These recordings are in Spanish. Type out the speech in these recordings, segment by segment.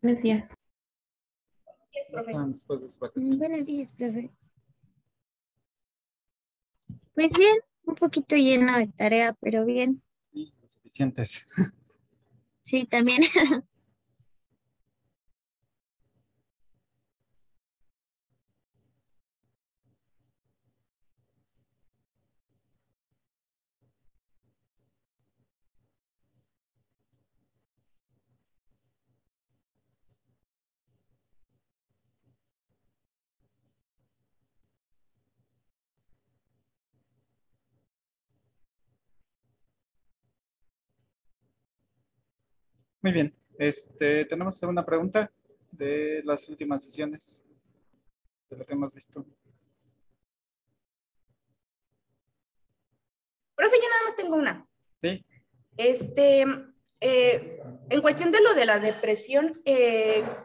Buenos días. ¿Cómo están después de sus Buenos vacaciones? días, profe. Pues bien, un poquito lleno de tarea, pero bien. Sí, suficientes. Sí, también. Muy bien. Tenemos una pregunta de las últimas sesiones, de lo que hemos visto. Profe, yo nada más tengo una. Sí, En cuestión de lo de la depresión,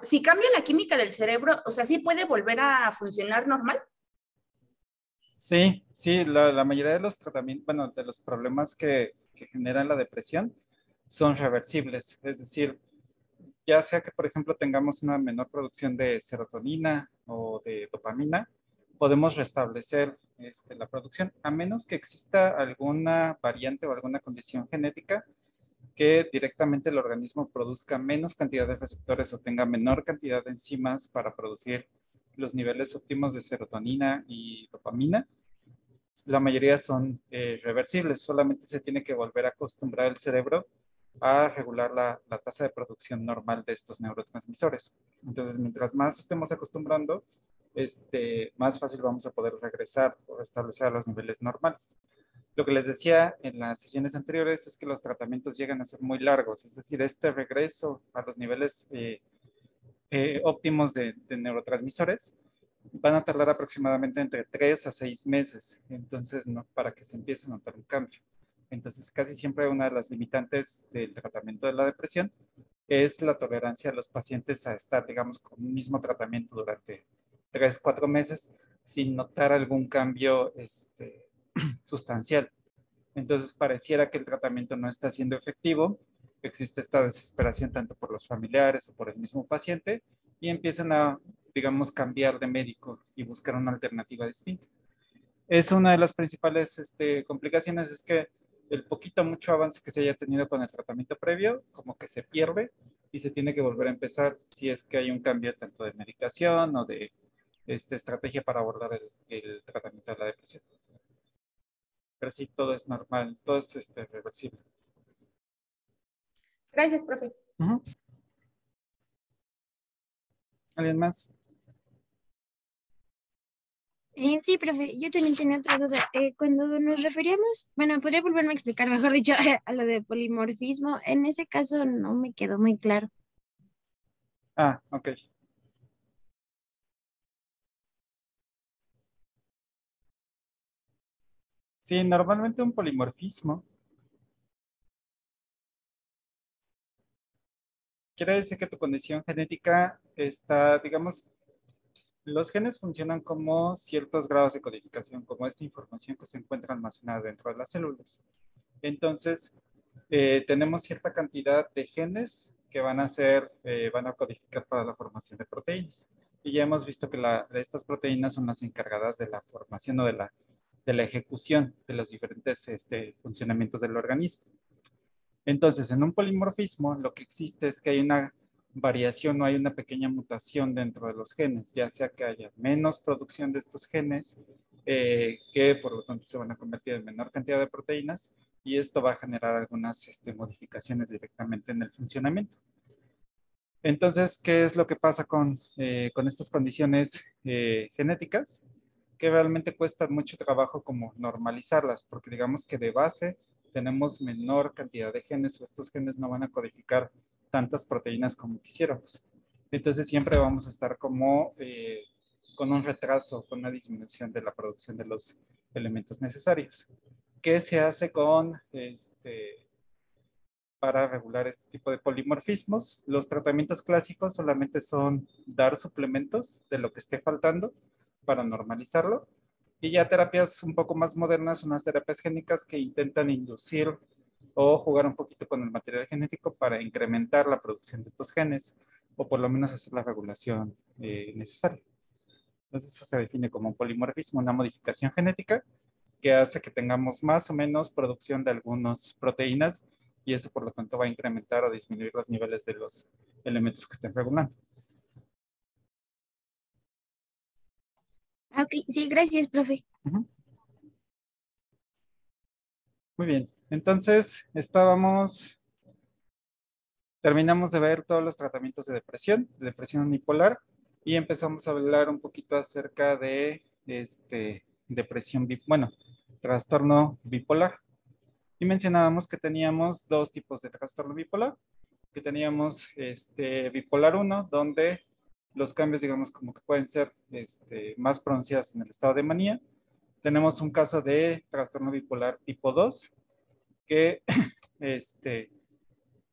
si cambia la química del cerebro, o sea, ¿sí puede volver a funcionar normal? sí, la mayoría de los tratamientos, bueno, de los problemas que generan la depresión son reversibles. Es decir, ya sea que, por ejemplo, tengamos una menor producción de serotonina o de dopamina, podemos restablecer la producción, a menos que exista alguna variante o alguna condición genética que directamente el organismo produzca menos cantidad de receptores o tenga menor cantidad de enzimas para producir los niveles óptimos de serotonina y dopamina. La mayoría son reversibles, solamente se tiene que volver a acostumbrar el cerebro a regular la tasa de producción normal de estos neurotransmisores. Entonces, mientras más estemos acostumbrando, más fácil vamos a poder regresar o restablecer a los niveles normales. Lo que les decía en las sesiones anteriores es que los tratamientos llegan a ser muy largos, es decir, este regreso a los niveles óptimos de neurotransmisores van a tardar aproximadamente entre 3 a 6 meses, entonces, ¿no? Para que se empiece a notar un cambio. Entonces, casi siempre una de las limitantes del tratamiento de la depresión es la tolerancia de los pacientes a estar, digamos, con un mismo tratamiento durante 3, 4 meses sin notar algún cambio sustancial. Entonces, pareciera que el tratamiento no está siendo efectivo, existe esta desesperación tanto por los familiares o por el mismo paciente y empiezan a, digamos, cambiar de médico y buscar una alternativa distinta. Es una de las principales complicaciones, es que el poquito mucho avance que se haya tenido con el tratamiento previo, como que se pierde y se tiene que volver a empezar si es que hay un cambio tanto de medicación o de estrategia para abordar el tratamiento de la depresión. Pero sí, todo es normal, todo es reversible. Gracias, profe. Uh-huh. ¿Alguien más? Sí, profe, yo también tenía otra duda. Cuando nos referíamos, bueno, podría volverme a explicar, mejor dicho, a lo de polimorfismo. En ese caso no me quedó muy claro. Ah, ok. Sí, normalmente un polimorfismo quiere decir que tu condición genética está, digamos, los genes funcionan como ciertos grados de codificación, como esta información que se encuentra almacenada dentro de las células. Entonces, tenemos cierta cantidad de genes que van a codificar para la formación de proteínas. Y ya hemos visto que estas proteínas son las encargadas de la formación o de la ejecución de los diferentes funcionamientos del organismo. Entonces, en un polimorfismo, lo que existe es que hay una variación o hay una pequeña mutación dentro de los genes, ya sea que haya menos producción de estos genes, que por lo tanto se van a convertir en menor cantidad de proteínas, y esto va a generar algunas modificaciones directamente en el funcionamiento. Entonces, ¿qué es lo que pasa con estas condiciones genéticas? Que realmente cuesta mucho trabajo como normalizarlas, porque digamos que de base tenemos menor cantidad de genes o estos genes no van a codificar tantas proteínas como quisiéramos. Entonces siempre vamos a estar como con un retraso, con una disminución de la producción de los elementos necesarios. ¿Qué se hace para regular este tipo de polimorfismos? Los tratamientos clásicos solamente son dar suplementos de lo que esté faltando para normalizarlo. Y ya terapias un poco más modernas son las terapias génicas que intentan inducir o jugar un poquito con el material genético para incrementar la producción de estos genes o por lo menos hacer la regulación necesaria. Entonces eso se define como un polimorfismo, una modificación genética que hace que tengamos más o menos producción de algunas proteínas y eso por lo tanto va a incrementar o disminuir los niveles de los elementos que estén regulando. Ok, sí, gracias, profe. Muy bien, entonces terminamos de ver todos los tratamientos de depresión unipolar, y empezamos a hablar un poquito acerca de trastorno bipolar. Y mencionábamos que teníamos dos tipos de trastorno bipolar, que teníamos bipolar 1, donde los cambios, digamos, como que pueden ser más pronunciados en el estado de manía. Tenemos un caso de trastorno bipolar tipo 2, que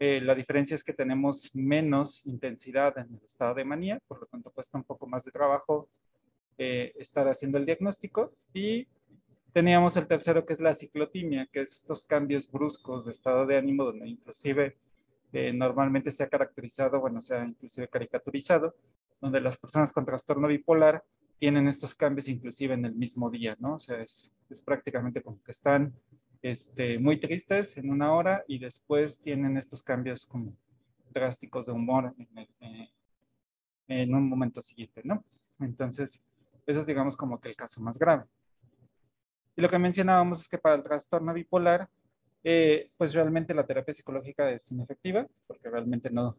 la diferencia es que tenemos menos intensidad en el estado de manía, por lo tanto cuesta un poco más de trabajo estar haciendo el diagnóstico. Y teníamos el tercero, que es la ciclotimia, que es estos cambios bruscos de estado de ánimo, donde inclusive normalmente se ha caracterizado, bueno, se ha inclusive caricaturizado, donde las personas con trastorno bipolar tienen estos cambios inclusive en el mismo día, ¿no? O sea, es prácticamente como que están muy tristes en una hora y después tienen estos cambios como drásticos de humor en un momento siguiente, ¿no? Entonces, eso es, digamos, como que el caso más grave. Y lo que mencionábamos es que para el trastorno bipolar, pues realmente la terapia psicológica es inefectiva, porque realmente no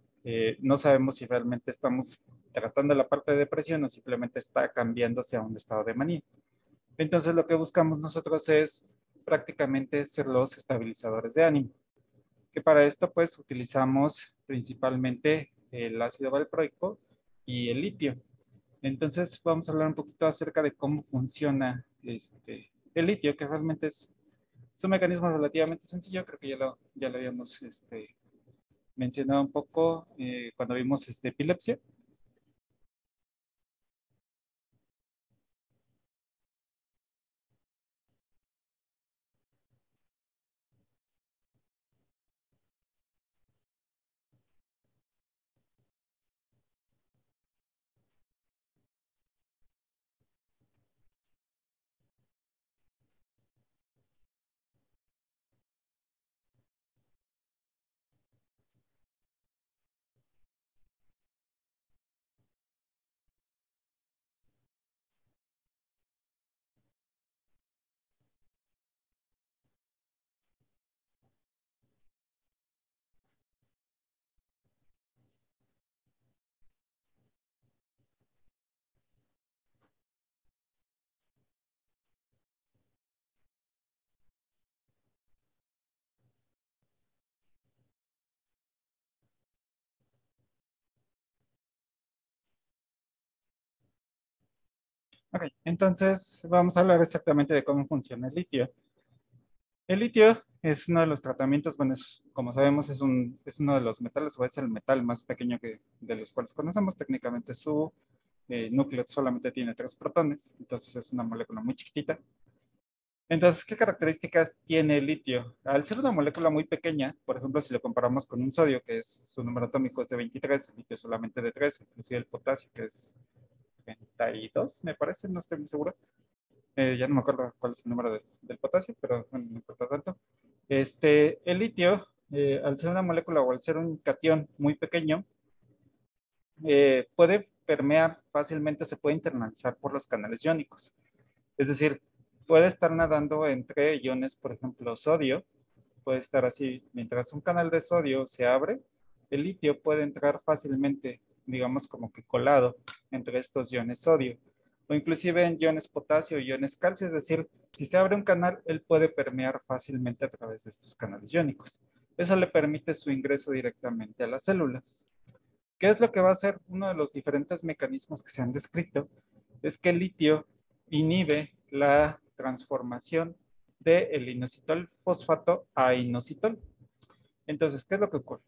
sabemos si realmente estamos tratando la parte de depresión o simplemente está cambiándose a un estado de manía. Entonces lo que buscamos nosotros es prácticamente ser los estabilizadores de ánimo, que para esto pues utilizamos principalmente el ácido valproico y el litio. Entonces vamos a hablar un poquito acerca de cómo funciona el litio, que realmente es un mecanismo relativamente sencillo. Creo que ya lo habíamos mencionado un poco cuando vimos epilepsia. Ok, entonces vamos a hablar exactamente de cómo funciona el litio. El litio es uno de los tratamientos, bueno, como sabemos, es uno de los metales, o es el metal más pequeño de los cuales conocemos. Técnicamente su núcleo solamente tiene 3 protones, entonces es una molécula muy chiquitita. Entonces, ¿qué características tiene el litio? Al ser una molécula muy pequeña, por ejemplo, si lo comparamos con un sodio, que su número atómico es de 23, el litio es solamente de 3, inclusive el potasio, que es 32, me parece, no estoy muy seguro. Ya no me acuerdo cuál es el número del potasio, pero bueno, no importa tanto. El litio, al ser una molécula o al ser un catión muy pequeño, puede permear fácilmente, se puede internalizar por los canales iónicos. Es decir, puede estar nadando entre iones, por ejemplo, sodio, puede estar así, mientras un canal de sodio se abre, el litio puede entrar fácilmente, digamos como que colado entre estos iones sodio, o inclusive en iones potasio y iones calcio. Es decir, si se abre un canal, él puede permear fácilmente a través de estos canales iónicos. Eso le permite su ingreso directamente a la célula. ¿Qué es lo que va a hacer? Uno de los diferentes mecanismos que se han descrito es que el litio inhibe la transformación del inositol fosfato a inositol. Entonces, ¿qué es lo que ocurre?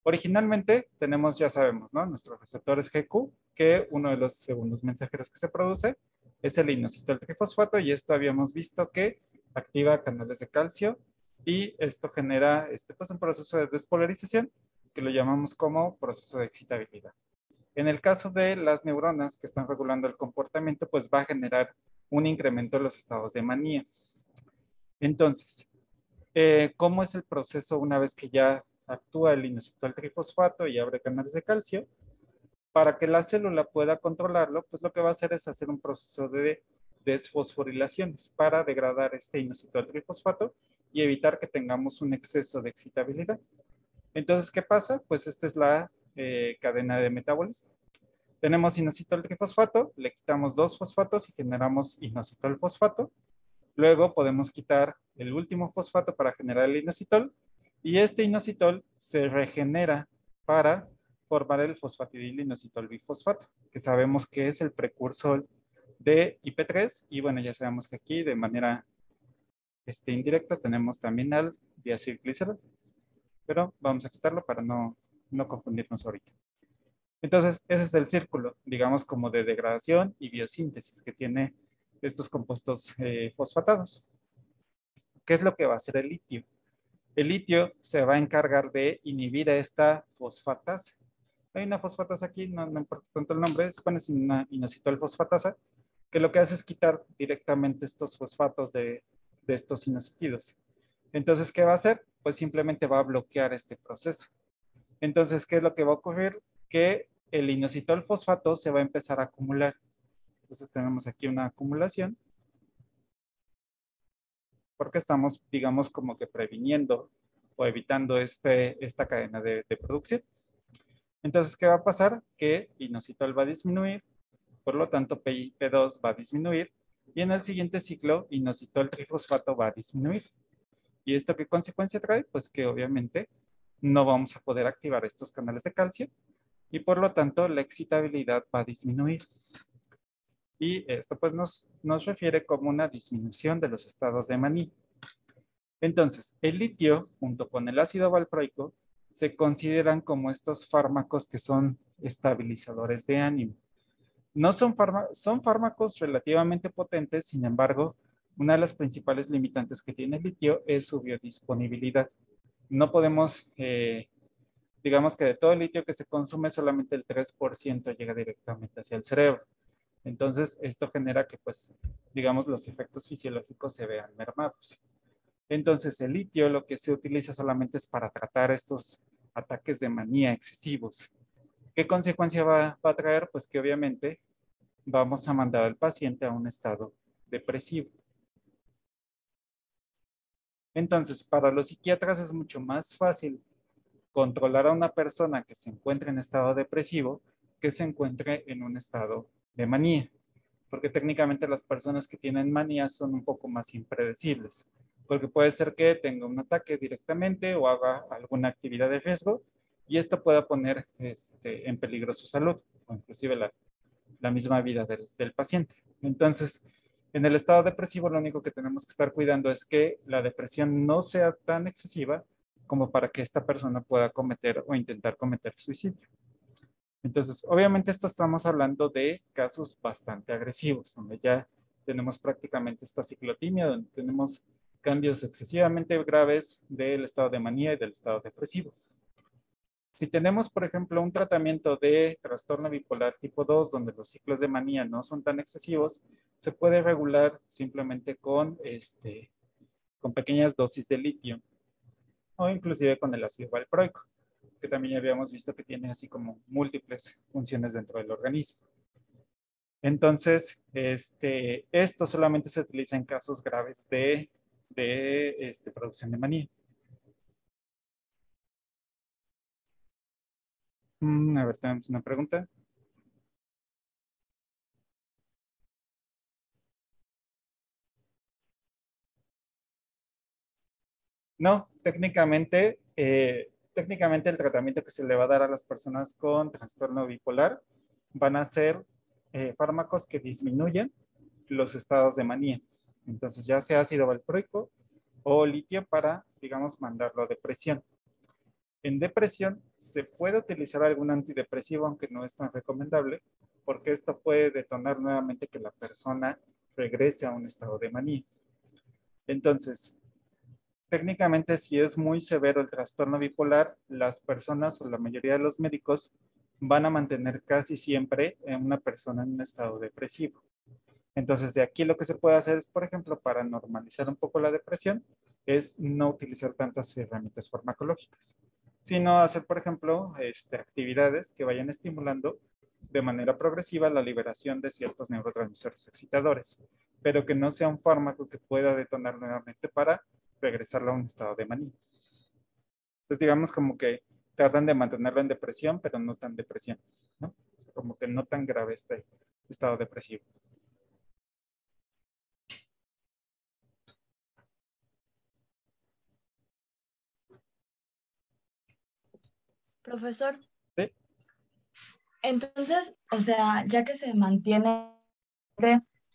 Originalmente tenemos, ya sabemos, ¿no? Nuestros receptores GQ, que uno de los segundos mensajeros que se produce es el inositol trifosfato, y esto habíamos visto que activa canales de calcio y esto genera pues, un proceso de despolarización que lo llamamos como proceso de excitabilidad. En el caso de las neuronas que están regulando el comportamiento, pues va a generar un incremento en los estados de manía. Entonces, ¿cómo es el proceso una vez que ya actúa el inositol trifosfato y abre canales de calcio? Para que la célula pueda controlarlo, pues lo que va a hacer es hacer un proceso de desfosforilaciones para degradar este inositol trifosfato y evitar que tengamos un exceso de excitabilidad. Entonces, ¿qué pasa? Pues esta es la cadena de metabolismo. Tenemos inositol trifosfato, le quitamos 2 fosfatos y generamos inositol fosfato. Luego podemos quitar el último fosfato para generar el inositol y este inositol se regenera para formar el fosfatidil inositol bifosfato, que sabemos que es el precursor de IP3 y bueno, ya sabemos que aquí de manera indirecta tenemos también al diacilglicerol, pero vamos a quitarlo para no confundirnos ahorita. Entonces, ese es el círculo, digamos, como de degradación y biosíntesis que tiene estos compuestos fosfatados. ¿Qué es lo que va a hacer el litio? El litio se va a encargar de inhibir a esta fosfatasa. Hay una fosfatasa aquí, no importa tanto el nombre, es una inositol fosfatasa, que lo que hace es quitar directamente estos fosfatos de estos inositidos. Entonces, ¿qué va a hacer? Pues simplemente va a bloquear este proceso. Entonces, ¿qué es lo que va a ocurrir? Que el inositol fosfato se va a empezar a acumular. Entonces tenemos aquí una acumulación porque estamos, digamos, como que previniendo o evitando esta cadena de producción. Entonces, ¿qué va a pasar? Que inositol va a disminuir, por lo tanto P2 va a disminuir y en el siguiente ciclo inositol trifosfato va a disminuir. ¿Y esto qué consecuencia trae? Pues que obviamente no vamos a poder activar estos canales de calcio y por lo tanto la excitabilidad va a disminuir. Y esto pues nos refiere como una disminución de los estados de Maní. Entonces, el litio junto con el ácido valproico se consideran como estos fármacos que son estabilizadores de ánimo. No son fármacos relativamente potentes, sin embargo, una de las principales limitantes que tiene el litio es su biodisponibilidad. No podemos, digamos que de todo el litio que se consume, solamente el 3% llega directamente hacia el cerebro. Entonces, esto genera que, pues, digamos, los efectos fisiológicos se vean mermados. Entonces, el litio lo que se utiliza solamente es para tratar estos ataques de manía excesivos. ¿Qué consecuencia va a traer? Pues que obviamente vamos a mandar al paciente a un estado depresivo. Entonces, para los psiquiatras es mucho más fácil controlar a una persona que se encuentre en estado depresivo que se encuentre en un estado de manía, porque técnicamente las personas que tienen manía son un poco más impredecibles, porque puede ser que tenga un ataque directamente o haga alguna actividad de riesgo y esto pueda poner en peligro su salud o inclusive la misma vida del paciente. Entonces, en el estado depresivo lo único que tenemos que estar cuidando es que la depresión no sea tan excesiva como para que esta persona pueda cometer o intentar cometer suicidio. Entonces, obviamente esto estamos hablando de casos bastante agresivos, donde ya tenemos prácticamente esta ciclotimia, donde tenemos cambios excesivamente graves del estado de manía y del estado depresivo. Si tenemos, por ejemplo, un tratamiento de trastorno bipolar tipo 2, donde los ciclos de manía no son tan excesivos, se puede regular simplemente con pequeñas dosis de litio o inclusive con el ácido valproico, que también ya habíamos visto que tiene así como múltiples funciones dentro del organismo. Entonces, esto solamente se utiliza en casos graves de producción de manía. A ver, tenemos una pregunta. No, técnicamente el tratamiento que se le va a dar a las personas con trastorno bipolar van a ser fármacos que disminuyen los estados de manía. Entonces, ya sea ácido valproico o litio para, digamos, mandarlo a depresión. En depresión se puede utilizar algún antidepresivo, aunque no es tan recomendable, porque esto puede detonar nuevamente que la persona regrese a un estado de manía. Entonces, técnicamente, si es muy severo el trastorno bipolar, las personas o la mayoría de los médicos van a mantener casi siempre a una persona en un estado depresivo. Entonces, de aquí lo que se puede hacer es, por ejemplo, para normalizar un poco la depresión, es no utilizar tantas herramientas farmacológicas, sino hacer, por ejemplo, actividades que vayan estimulando de manera progresiva la liberación de ciertos neurotransmisores excitadores, pero que no sea un fármaco que pueda detonar nuevamente para regresarlo a un estado de manía. Entonces, digamos como que tratan de mantenerlo en depresión, pero no tan depresión, ¿no? Como que no tan grave este estado depresivo. Profesor, ¿Sí? entonces, o sea, ya que se mantiene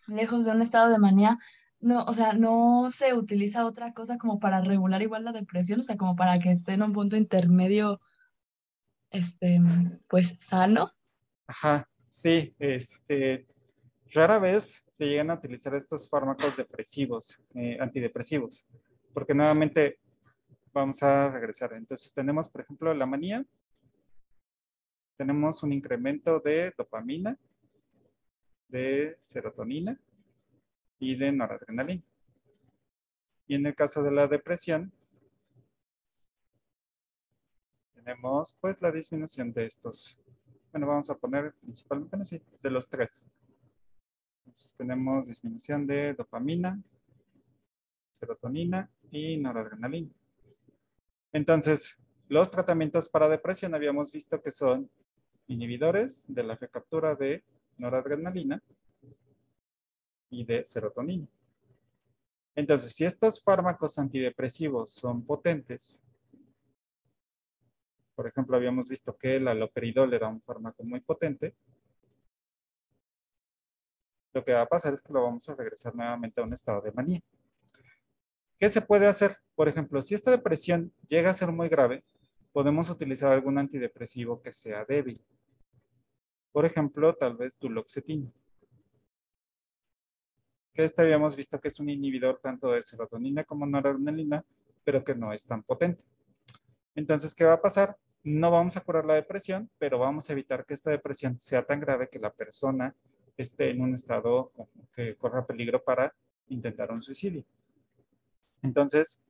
lejos de un estado de manía, no, o sea, no se utiliza otra cosa como para regular igual la depresión, o sea, como para que esté en un punto intermedio, pues sano. Ajá, sí, rara vez se llegan a utilizar estos fármacos depresivos, antidepresivos, porque nuevamente vamos a regresar. Entonces tenemos, por ejemplo, la manía, tenemos un incremento de dopamina, de serotonina y de noradrenalina. Y en el caso de la depresión, tenemos pues la disminución de estos. Bueno, vamos a poner principalmente, bueno, sí, de los tres. Entonces tenemos disminución de dopamina, serotonina y noradrenalina. Entonces, los tratamientos para depresión habíamos visto que son inhibidores de la recaptura de noradrenalina y de serotonina. Entonces, si estos fármacos antidepresivos son potentes, por ejemplo, habíamos visto que el haloperidol era un fármaco muy potente, lo que va a pasar es que lo vamos a regresar nuevamente a un estado de manía. ¿Qué se puede hacer? Por ejemplo, si esta depresión llega a ser muy grave, podemos utilizar algún antidepresivo que sea débil. Por ejemplo, tal vez duloxetina. Que habíamos visto que es un inhibidor tanto de serotonina como noradrenalina, pero que no es tan potente. Entonces, ¿qué va a pasar? No vamos a curar la depresión, pero vamos a evitar que esta depresión sea tan grave que la persona esté en un estado que corra peligro para intentar un suicidio. Entonces,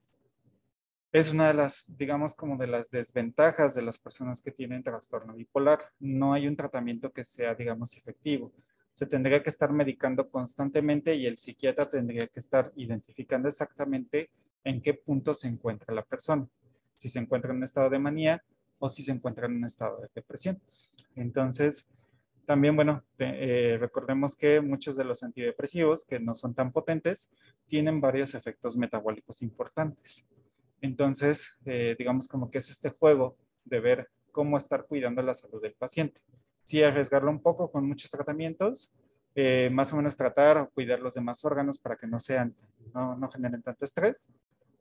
es una de las, digamos, como de las desventajas de las personas que tienen trastorno bipolar. No hay un tratamiento que sea, digamos, efectivo. Se tendría que estar medicando constantemente y el psiquiatra tendría que estar identificando exactamente en qué punto se encuentra la persona. Si se encuentra en un estado de manía o si se encuentra en un estado de depresión. Entonces, también, bueno, recordemos que muchos de los antidepresivos, que no son tan potentes, tienen varios efectos metabólicos importantes. Entonces, digamos como que es este juego de ver cómo estar cuidando la salud del paciente. Sí, arriesgarlo un poco con muchos tratamientos, más o menos tratar o cuidar los demás órganos para que no no generen tanto estrés,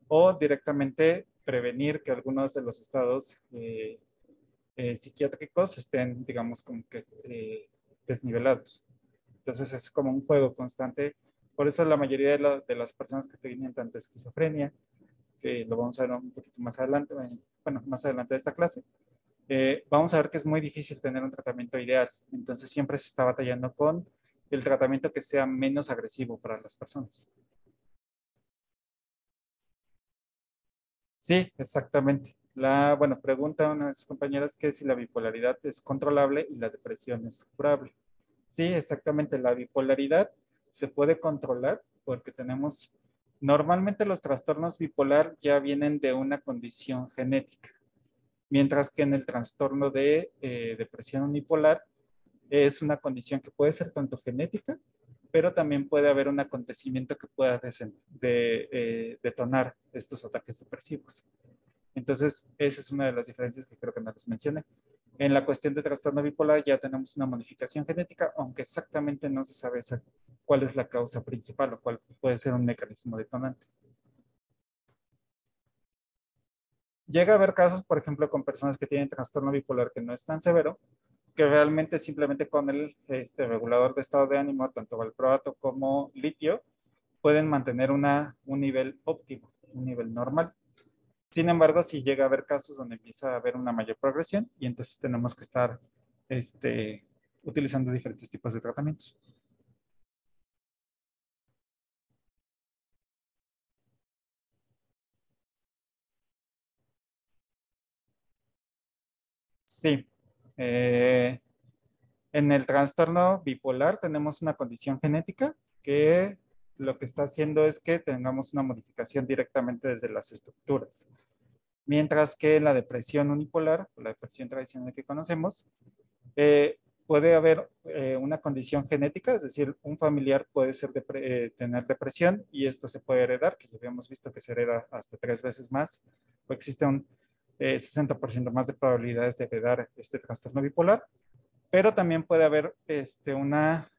o directamente prevenir que algunos de los estados psiquiátricos estén, digamos, como que desnivelados. Entonces es como un juego constante. Por eso la mayoría de las personas que tienen tanto esquizofrenia, que lo vamos a ver un poquito más adelante, bueno, más adelante de esta clase, vamos a ver que es muy difícil tener un tratamiento ideal. Entonces siempre se está batallando con el tratamiento que sea menos agresivo para las personas. Sí, exactamente. Bueno, pregunta a unas compañeras que si la bipolaridad es controlable y la depresión es curable. Sí, exactamente. La bipolaridad se puede controlar porque normalmente los trastornos bipolar ya vienen de una condición genética, mientras que en el trastorno de depresión unipolar es una condición que puede ser tanto genética, pero también puede haber un acontecimiento que pueda detonar estos ataques depresivos. Entonces, esa es una de las diferencias que creo que no les mencioné. En la cuestión de trastorno bipolar ya tenemos una modificación genética, aunque exactamente no se sabe cuál es la causa principal o cuál puede ser un mecanismo detonante. Llega a haber casos, por ejemplo, con personas que tienen trastorno bipolar que no es tan severo, que realmente simplemente con el regulador de estado de ánimo, tanto valproato como litio, pueden mantener un nivel óptimo. un nivel normal. Sin embargo, sí llega a haber casos donde empieza a haber una mayor progresión y entonces tenemos que estar utilizando diferentes tipos de tratamientos. Sí. En el trastorno bipolar tenemos una condición genética que lo que está haciendo es que tengamos una modificación directamente desde las estructuras. Mientras que la depresión unipolar, la depresión tradicional que conocemos, puede haber una condición genética, es decir, un familiar puede tener depresión y esto se puede heredar, que ya habíamos visto que se hereda hasta 3 veces más, o existe un 60% más de probabilidades de heredar este trastorno bipolar, pero también puede haber una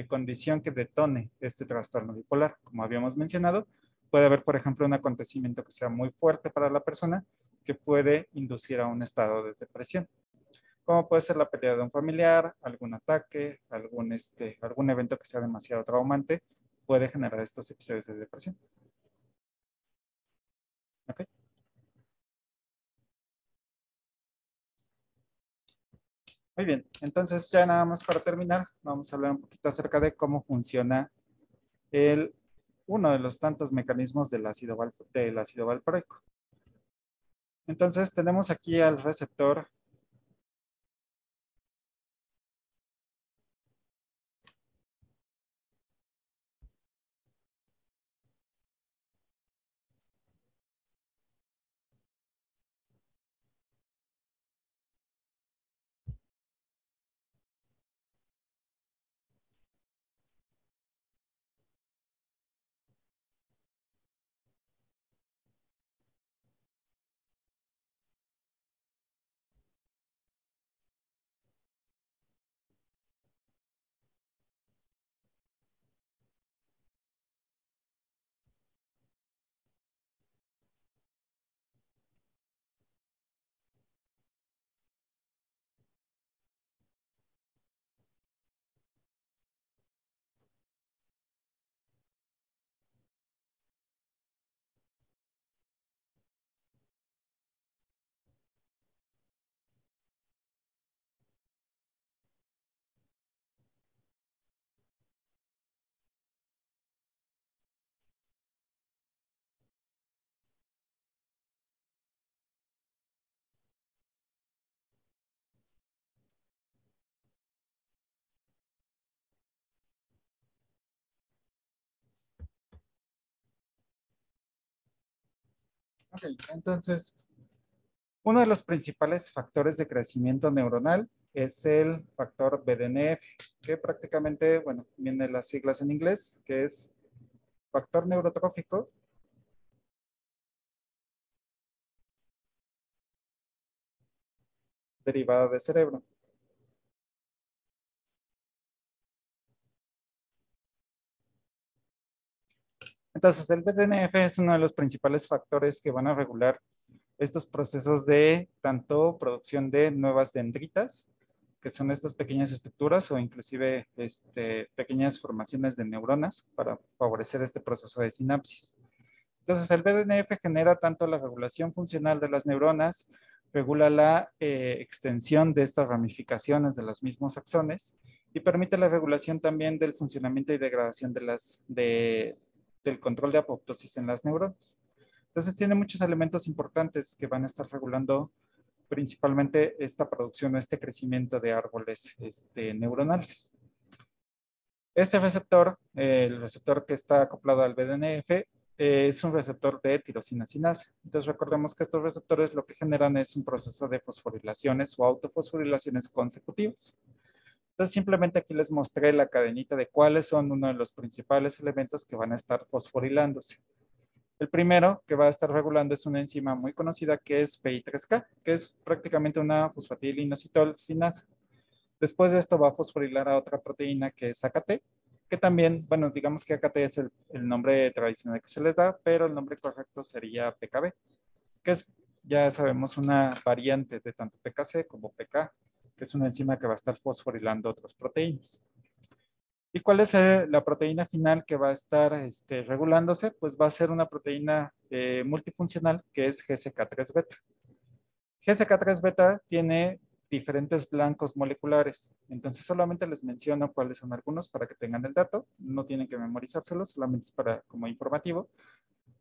condición que detone este trastorno bipolar, como habíamos mencionado. Puede haber, por ejemplo, un acontecimiento que sea muy fuerte para la persona que puede inducir a un estado de depresión, como puede ser la pérdida de un familiar, algún ataque, algún evento que sea demasiado traumante, puede generar estos episodios de depresión. ¿Ok? Muy bien, entonces ya nada más para terminar, vamos a hablar un poquito acerca de cómo funciona uno de los tantos mecanismos del ácido valproico. Entonces tenemos aquí al receptor Ok, entonces, uno de los principales factores de crecimiento neuronal es el factor BDNF, que prácticamente, bueno, viene de las siglas en inglés, que es factor neurotrófico derivado de cerebro. Entonces, el BDNF es uno de los principales factores que van a regular estos procesos de tanto producción de nuevas dendritas, que son estas pequeñas estructuras, o inclusive pequeñas formaciones de neuronas para favorecer este proceso de sinapsis. Entonces, el BDNF genera tanto la regulación funcional de las neuronas, regula la extensión de estas ramificaciones de los mismos axones y permite la regulación también del funcionamiento y degradación del control de apoptosis en las neuronas. Entonces, tiene muchos elementos importantes que van a estar regulando principalmente esta producción, este crecimiento de árboles neuronales. Este receptor, el receptor que está acoplado al BDNF, es un receptor de tirosina sinasa. Entonces recordemos que estos receptores lo que generan es un proceso de fosforilaciones o autofosforilaciones consecutivas. Entonces simplemente aquí les mostré la cadenita de cuáles son uno de los principales elementos que van a estar fosforilándose. El primero que va a estar regulando es una enzima muy conocida que es PI3K, que es prácticamente una fosfatidilinositol sinasa. Después de esto va a fosforilar a otra proteína que es AKT, que también, bueno, digamos que AKT es el nombre tradicional que se les da, pero el nombre correcto sería PKB, que es, ya sabemos, una variante de tanto PKC como PK, que es una enzima que va a estar fosforilando otras proteínas. ¿Y cuál es la proteína final que va a estar regulándose? Pues va a ser una proteína multifuncional que es GSK3 beta. GSK3 beta tiene diferentes blancos moleculares. Entonces solamente les menciono cuáles son algunos para que tengan el dato. No tienen que memorizárselos, solamente es para como informativo.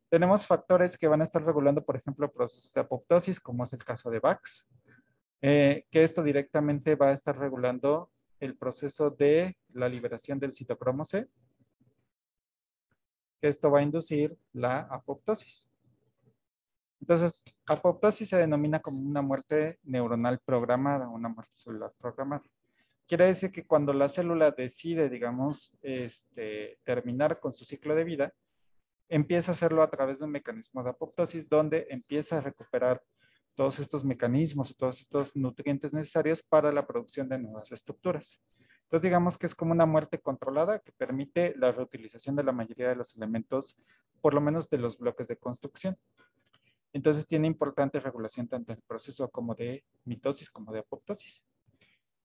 Tenemos factores que van a estar regulando, por ejemplo, procesos de apoptosis, como es el caso de VAX, que esto directamente va a estar regulando el proceso de la liberación del citocromo C, que esto va a inducir la apoptosis. Entonces, apoptosis se denomina como una muerte neuronal programada, una muerte celular programada. Quiere decir que cuando la célula decide, digamos, terminar con su ciclo de vida, empieza a hacerlo a través de un mecanismo de apoptosis donde empieza a recuperar todos estos mecanismos y todos estos nutrientes necesarios para la producción de nuevas estructuras. Entonces, digamos que es como una muerte controlada que permite la reutilización de la mayoría de los elementos, por lo menos de los bloques de construcción. Entonces, tiene importante regulación tanto en el proceso como de mitosis como de apoptosis.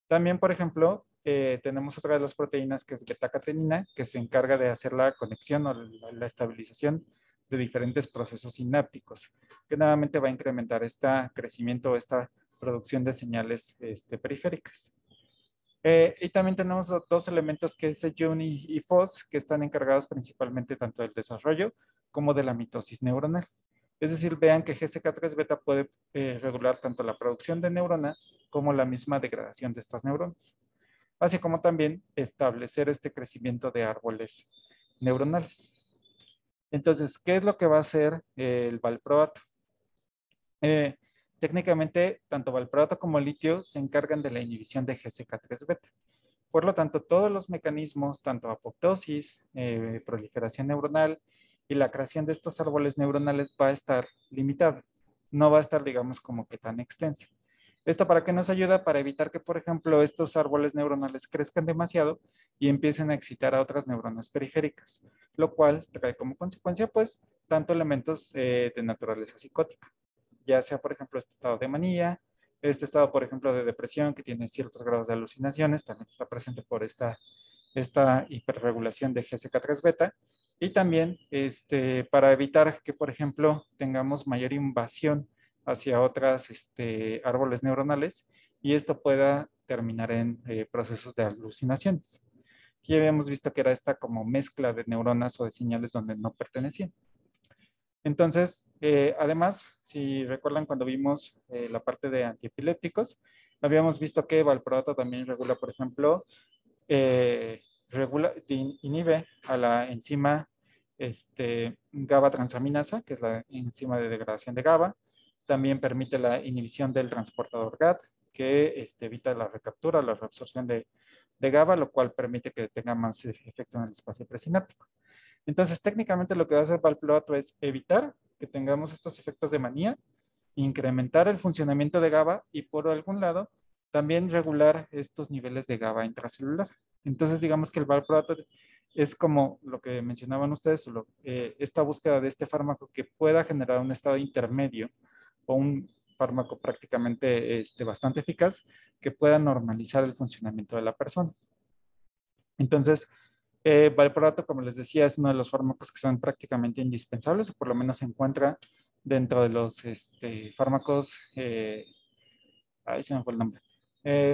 También, por ejemplo, tenemos otra de las proteínas que es beta-catenina, que se encarga de hacer la conexión o la estabilización de diferentes procesos sinápticos, que nuevamente va a incrementar este crecimiento o esta producción de señales periféricas. Y también tenemos dos elementos que es Jun y FOS, que están encargados principalmente tanto del desarrollo como de la mitosis neuronal. Es decir, vean que GSK3 beta puede regular tanto la producción de neuronas como la misma degradación de estas neuronas, así como también establecer este crecimiento de árboles neuronales. Entonces, ¿qué es lo que va a hacer el valproato? Técnicamente, tanto valproato como litio se encargan de la inhibición de GSK3 beta. Por lo tanto, todos los mecanismos, tanto apoptosis, proliferación neuronal y la creación de estos árboles neuronales va a estar limitada. No va a estar, digamos, como que tan extensa. ¿Esto para qué nos ayuda? Para evitar que, por ejemplo, estos árboles neuronales crezcan demasiado y empiecen a excitar a otras neuronas periféricas, lo cual trae como consecuencia, pues, tanto elementos de naturaleza psicótica, ya sea, por ejemplo, este estado de manía, este estado, por ejemplo, de depresión que tiene ciertos grados de alucinaciones, también está presente por esta hiperregulación de GSK3 beta, y también para evitar que, por ejemplo, tengamos mayor invasión hacia otras árboles neuronales y esto pueda terminar en procesos de alucinaciones. Aquí ya habíamos visto que era esta como mezcla de neuronas o de señales donde no pertenecían. Entonces, además, si recuerdan cuando vimos la parte de antiepilépticos, habíamos visto que valproato también regula, por ejemplo, inhibe a la enzima GABA transaminasa, que es la enzima de degradación de GABA. También permite la inhibición del transportador GAT, que evita la recaptura, la reabsorción de GABA, lo cual permite que tenga más efecto en el espacio presináptico. Entonces, técnicamente lo que va a hacer valproato es evitar que tengamos estos efectos de manía, incrementar el funcionamiento de GABA y por algún lado también regular estos niveles de GABA intracelular. Entonces, digamos que el valproato es como lo que mencionaban ustedes, esta búsqueda de este fármaco que pueda generar un estado intermedio o un fármaco prácticamente bastante eficaz que pueda normalizar el funcionamiento de la persona. Entonces, valproato, como les decía, es uno de los fármacos que son prácticamente indispensables, o por lo menos se encuentra dentro de los fármacos, ahí se me fue el nombre,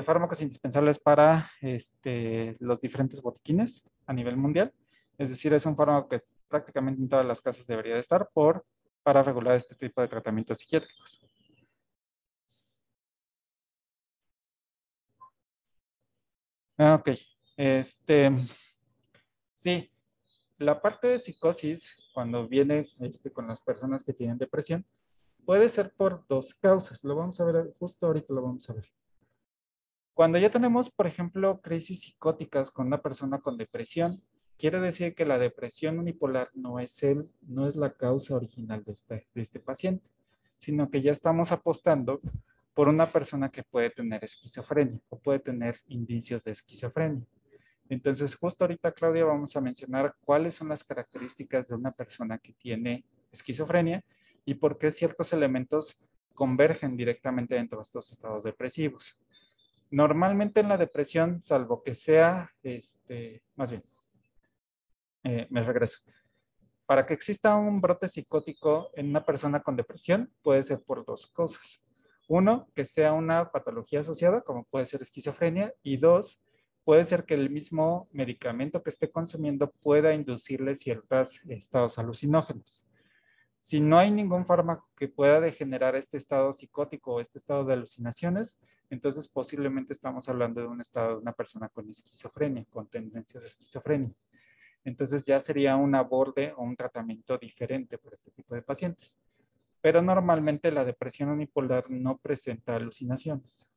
fármacos indispensables para los diferentes botiquines a nivel mundial. Es decir, es un fármaco que prácticamente en todas las casas debería de estar para regular este tipo de tratamientos psiquiátricos. Ok, sí, la parte de psicosis, cuando viene con las personas que tienen depresión, puede ser por dos causas. Lo vamos a ver, justo ahorita lo vamos a ver. Cuando ya tenemos, por ejemplo, crisis psicóticas con una persona con depresión, quiere decir que la depresión unipolar no es la causa original de este paciente, sino que ya estamos apostando por una persona que puede tener esquizofrenia o puede tener indicios de esquizofrenia. Entonces, justo ahorita, Claudia, vamos a mencionar cuáles son las características de una persona que tiene esquizofrenia y por qué ciertos elementos convergen directamente dentro de estos estados depresivos. Normalmente en la depresión, salvo que sea, más bien, me regreso. Para que exista un brote psicótico en una persona con depresión, puede ser por dos cosas. Uno, que sea una patología asociada, como puede ser esquizofrenia, y dos, puede ser que el mismo medicamento que esté consumiendo pueda inducirle ciertos estados alucinógenos. Si no hay ningún fármaco que pueda degenerar este estado psicótico o este estado de alucinaciones, entonces posiblemente estamos hablando de un estado de una persona con esquizofrenia, con tendencias de esquizofrenia. Entonces ya sería un aborde o un tratamiento diferente para este tipo de pacientes. Pero normalmente la depresión unipolar no presenta alucinaciones.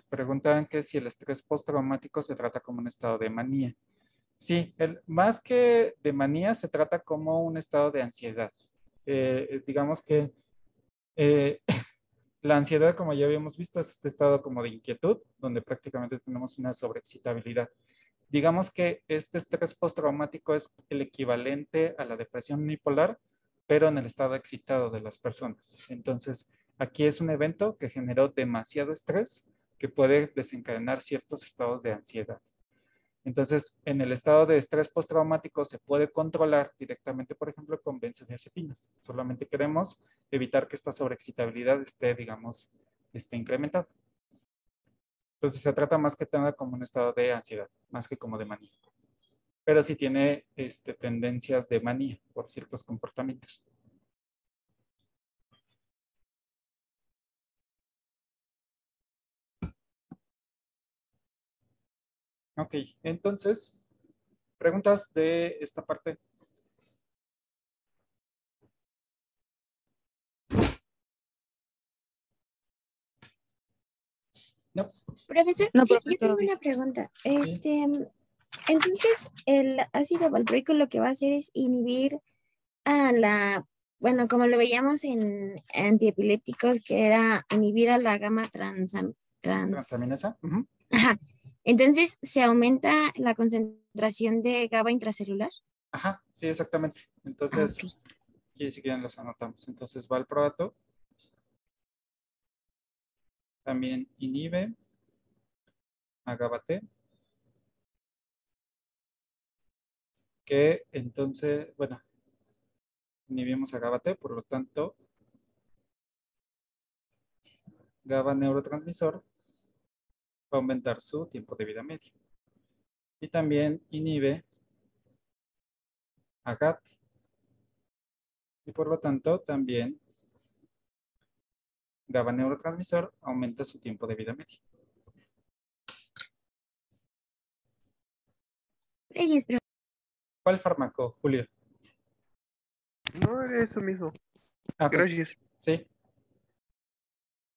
Preguntan que si el estrés postraumático se trata como un estado de manía. Sí, más que de manía se trata como un estado de ansiedad. Digamos que la ansiedad, como ya habíamos visto, es este estado como de inquietud, donde prácticamente tenemos una sobreexcitabilidad. Digamos que este estrés postraumático es el equivalente a la depresión unipolar, pero en el estado excitado de las personas. Entonces, aquí es un evento que generó demasiado estrés que puede desencadenar ciertos estados de ansiedad. Entonces, en el estado de estrés postraumático se puede controlar directamente, por ejemplo, con benzodiazepinas. Solamente queremos evitar que esta sobreexcitabilidad esté, digamos, incrementada. Entonces, se trata más que nada como un estado de ansiedad, más que como de manía. Pero sí tiene tendencias de manía por ciertos comportamientos. Ok, entonces, preguntas de esta parte. No. Profesor, No, sí, profe, yo todo tengo bien. una pregunta. Sí. Entonces, el ácido valproico lo que va a hacer es inhibir a bueno, como lo veíamos en antiepilépticos, que era inhibir a la gama Transaminasa. Ujú. Ajá. Entonces, ¿se aumenta la concentración de GABA intracelular? Ajá, sí, exactamente. Entonces, Ok. aquí si quieren los anotamos. Entonces, valproato también inhibe a GABA-T, que entonces, bueno, inhibimos a GABA-T, por lo tanto, GABA neurotransmisor va a aumentar su tiempo de vida medio. Y también inhibe a GAT, y por lo tanto, también GABA neurotransmisor aumenta su tiempo de vida medio. Gracias, profe. ¿Cuál fármaco, Julio? No, era eso mismo. Ah, ok, Gracias. sí.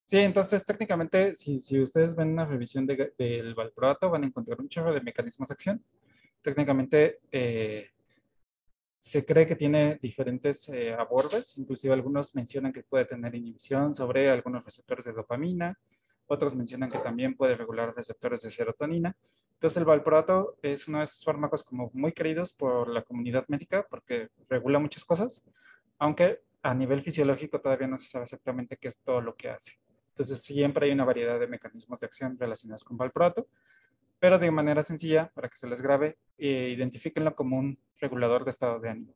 Sí, entonces técnicamente, si ustedes ven una revisión del valproato, van a encontrar un chorro de mecanismos de acción. Técnicamente, se cree que tiene diferentes abordes, inclusive algunos mencionan que puede tener inhibición sobre algunos receptores de dopamina, otros mencionan que también puede regular receptores de serotonina. Entonces el valproato es uno de esos fármacos como muy queridos por la comunidad médica porque regula muchas cosas, aunque a nivel fisiológico todavía no se sabe exactamente qué es todo lo que hace. Entonces siempre hay una variedad de mecanismos de acción relacionados con valproato, pero de manera sencilla, para que se les grabe, identifíquenlo como un regulador de estado de ánimo.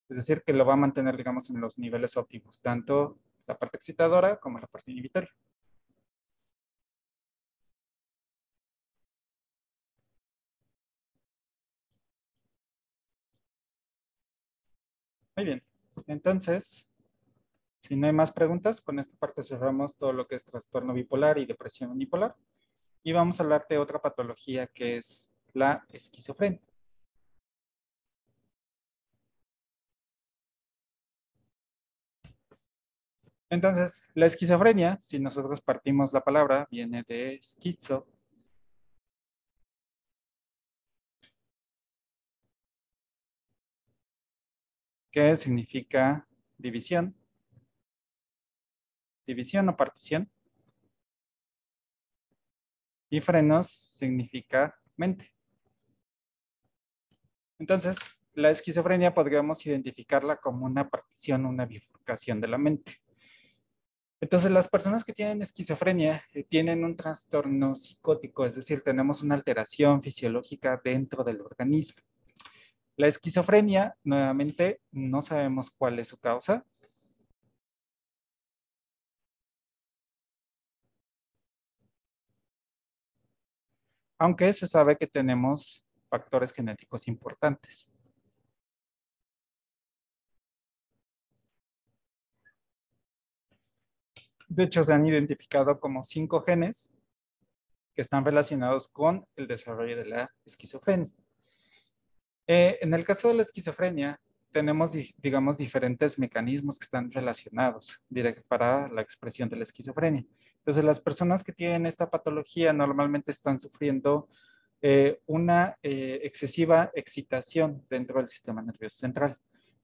Es decir, que lo va a mantener, digamos, en los niveles óptimos, tanto la parte excitadora como la parte inhibitoria. Muy bien. Entonces, si no hay más preguntas, con esta parte cerramos todo lo que es trastorno bipolar y depresión unipolar. Y vamos a hablar de otra patología que es la esquizofrenia. Entonces, la esquizofrenia, si nosotros partimos la palabra, viene de esquizo, que significa división, división o partición, y frenos significa mente. Entonces, la esquizofrenia podríamos identificarla como una partición, una bifurcación de la mente. Entonces, las personas que tienen esquizofrenia tienen un trastorno psicótico, es decir, tenemos una alteración fisiológica dentro del organismo. La esquizofrenia, nuevamente, no sabemos cuál es su causa. Aunque se sabe que tenemos factores genéticos importantes. De hecho, se han identificado como 5 genes que están relacionados con el desarrollo de la esquizofrenia. En el caso de la esquizofrenia, tenemos, digamos, diferentes mecanismos que están relacionados para la expresión de la esquizofrenia. Entonces, las personas que tienen esta patología normalmente están sufriendo una excesiva excitación dentro del sistema nervioso central.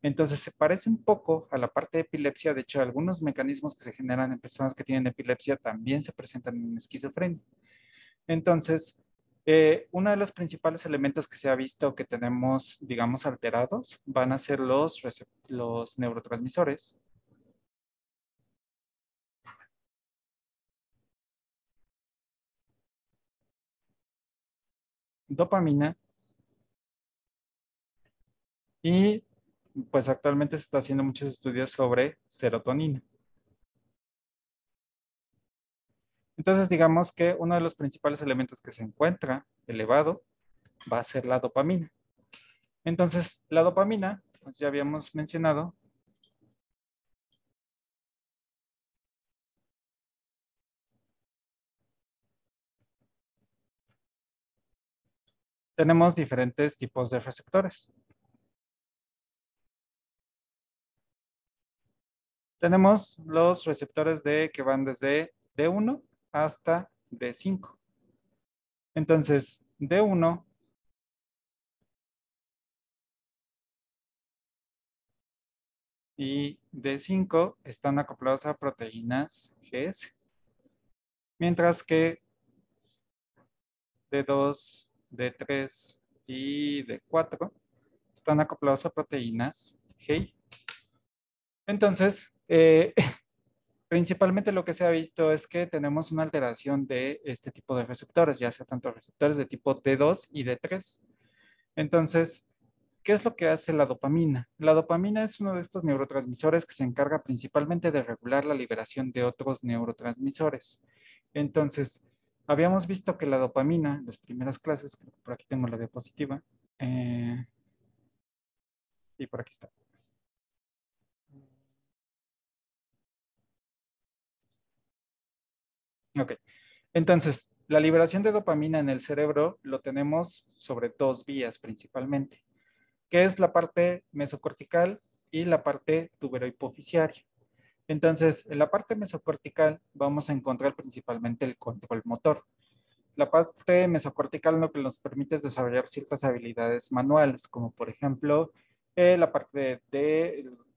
Entonces, se parece un poco a la parte de epilepsia. De hecho, algunos mecanismos que se generan en personas que tienen epilepsia también se presentan en esquizofrenia. Entonces, uno de los principales elementos que se ha visto que tenemos, digamos, alterados van a ser los neurotransmisores. Dopamina. Y pues actualmente se está haciendo muchos estudios sobre serotonina. Entonces, digamos que uno de los principales elementos que se encuentra elevado va a ser la dopamina. Entonces, la dopamina, pues ya habíamos mencionado, tenemos diferentes tipos de receptores. Tenemos los receptores que van desde D1 hasta D5. Entonces, D1 y D5 están acoplados a proteínas GS, mientras que D2, D3 y D4 están acoplados a proteínas GI. Entonces, principalmente lo que se ha visto es que tenemos una alteración de este tipo de receptores, ya sea tanto receptores de tipo D2 y D3. Entonces, ¿qué es lo que hace la dopamina? La dopamina es uno de estos neurotransmisores que se encarga principalmente de regular la liberación de otros neurotransmisores. Entonces, habíamos visto que la dopamina, en las primeras clases, por aquí tengo la diapositiva, y por aquí está. Ok, entonces, la liberación de dopamina en el cerebro lo tenemos sobre 2 vías principalmente, que es la parte mesocortical y la parte tuberohipofisiaria. Entonces, en la parte mesocortical vamos a encontrar principalmente el control motor. La parte mesocortical lo que nos permite es desarrollar ciertas habilidades manuales, como por ejemplo, la parte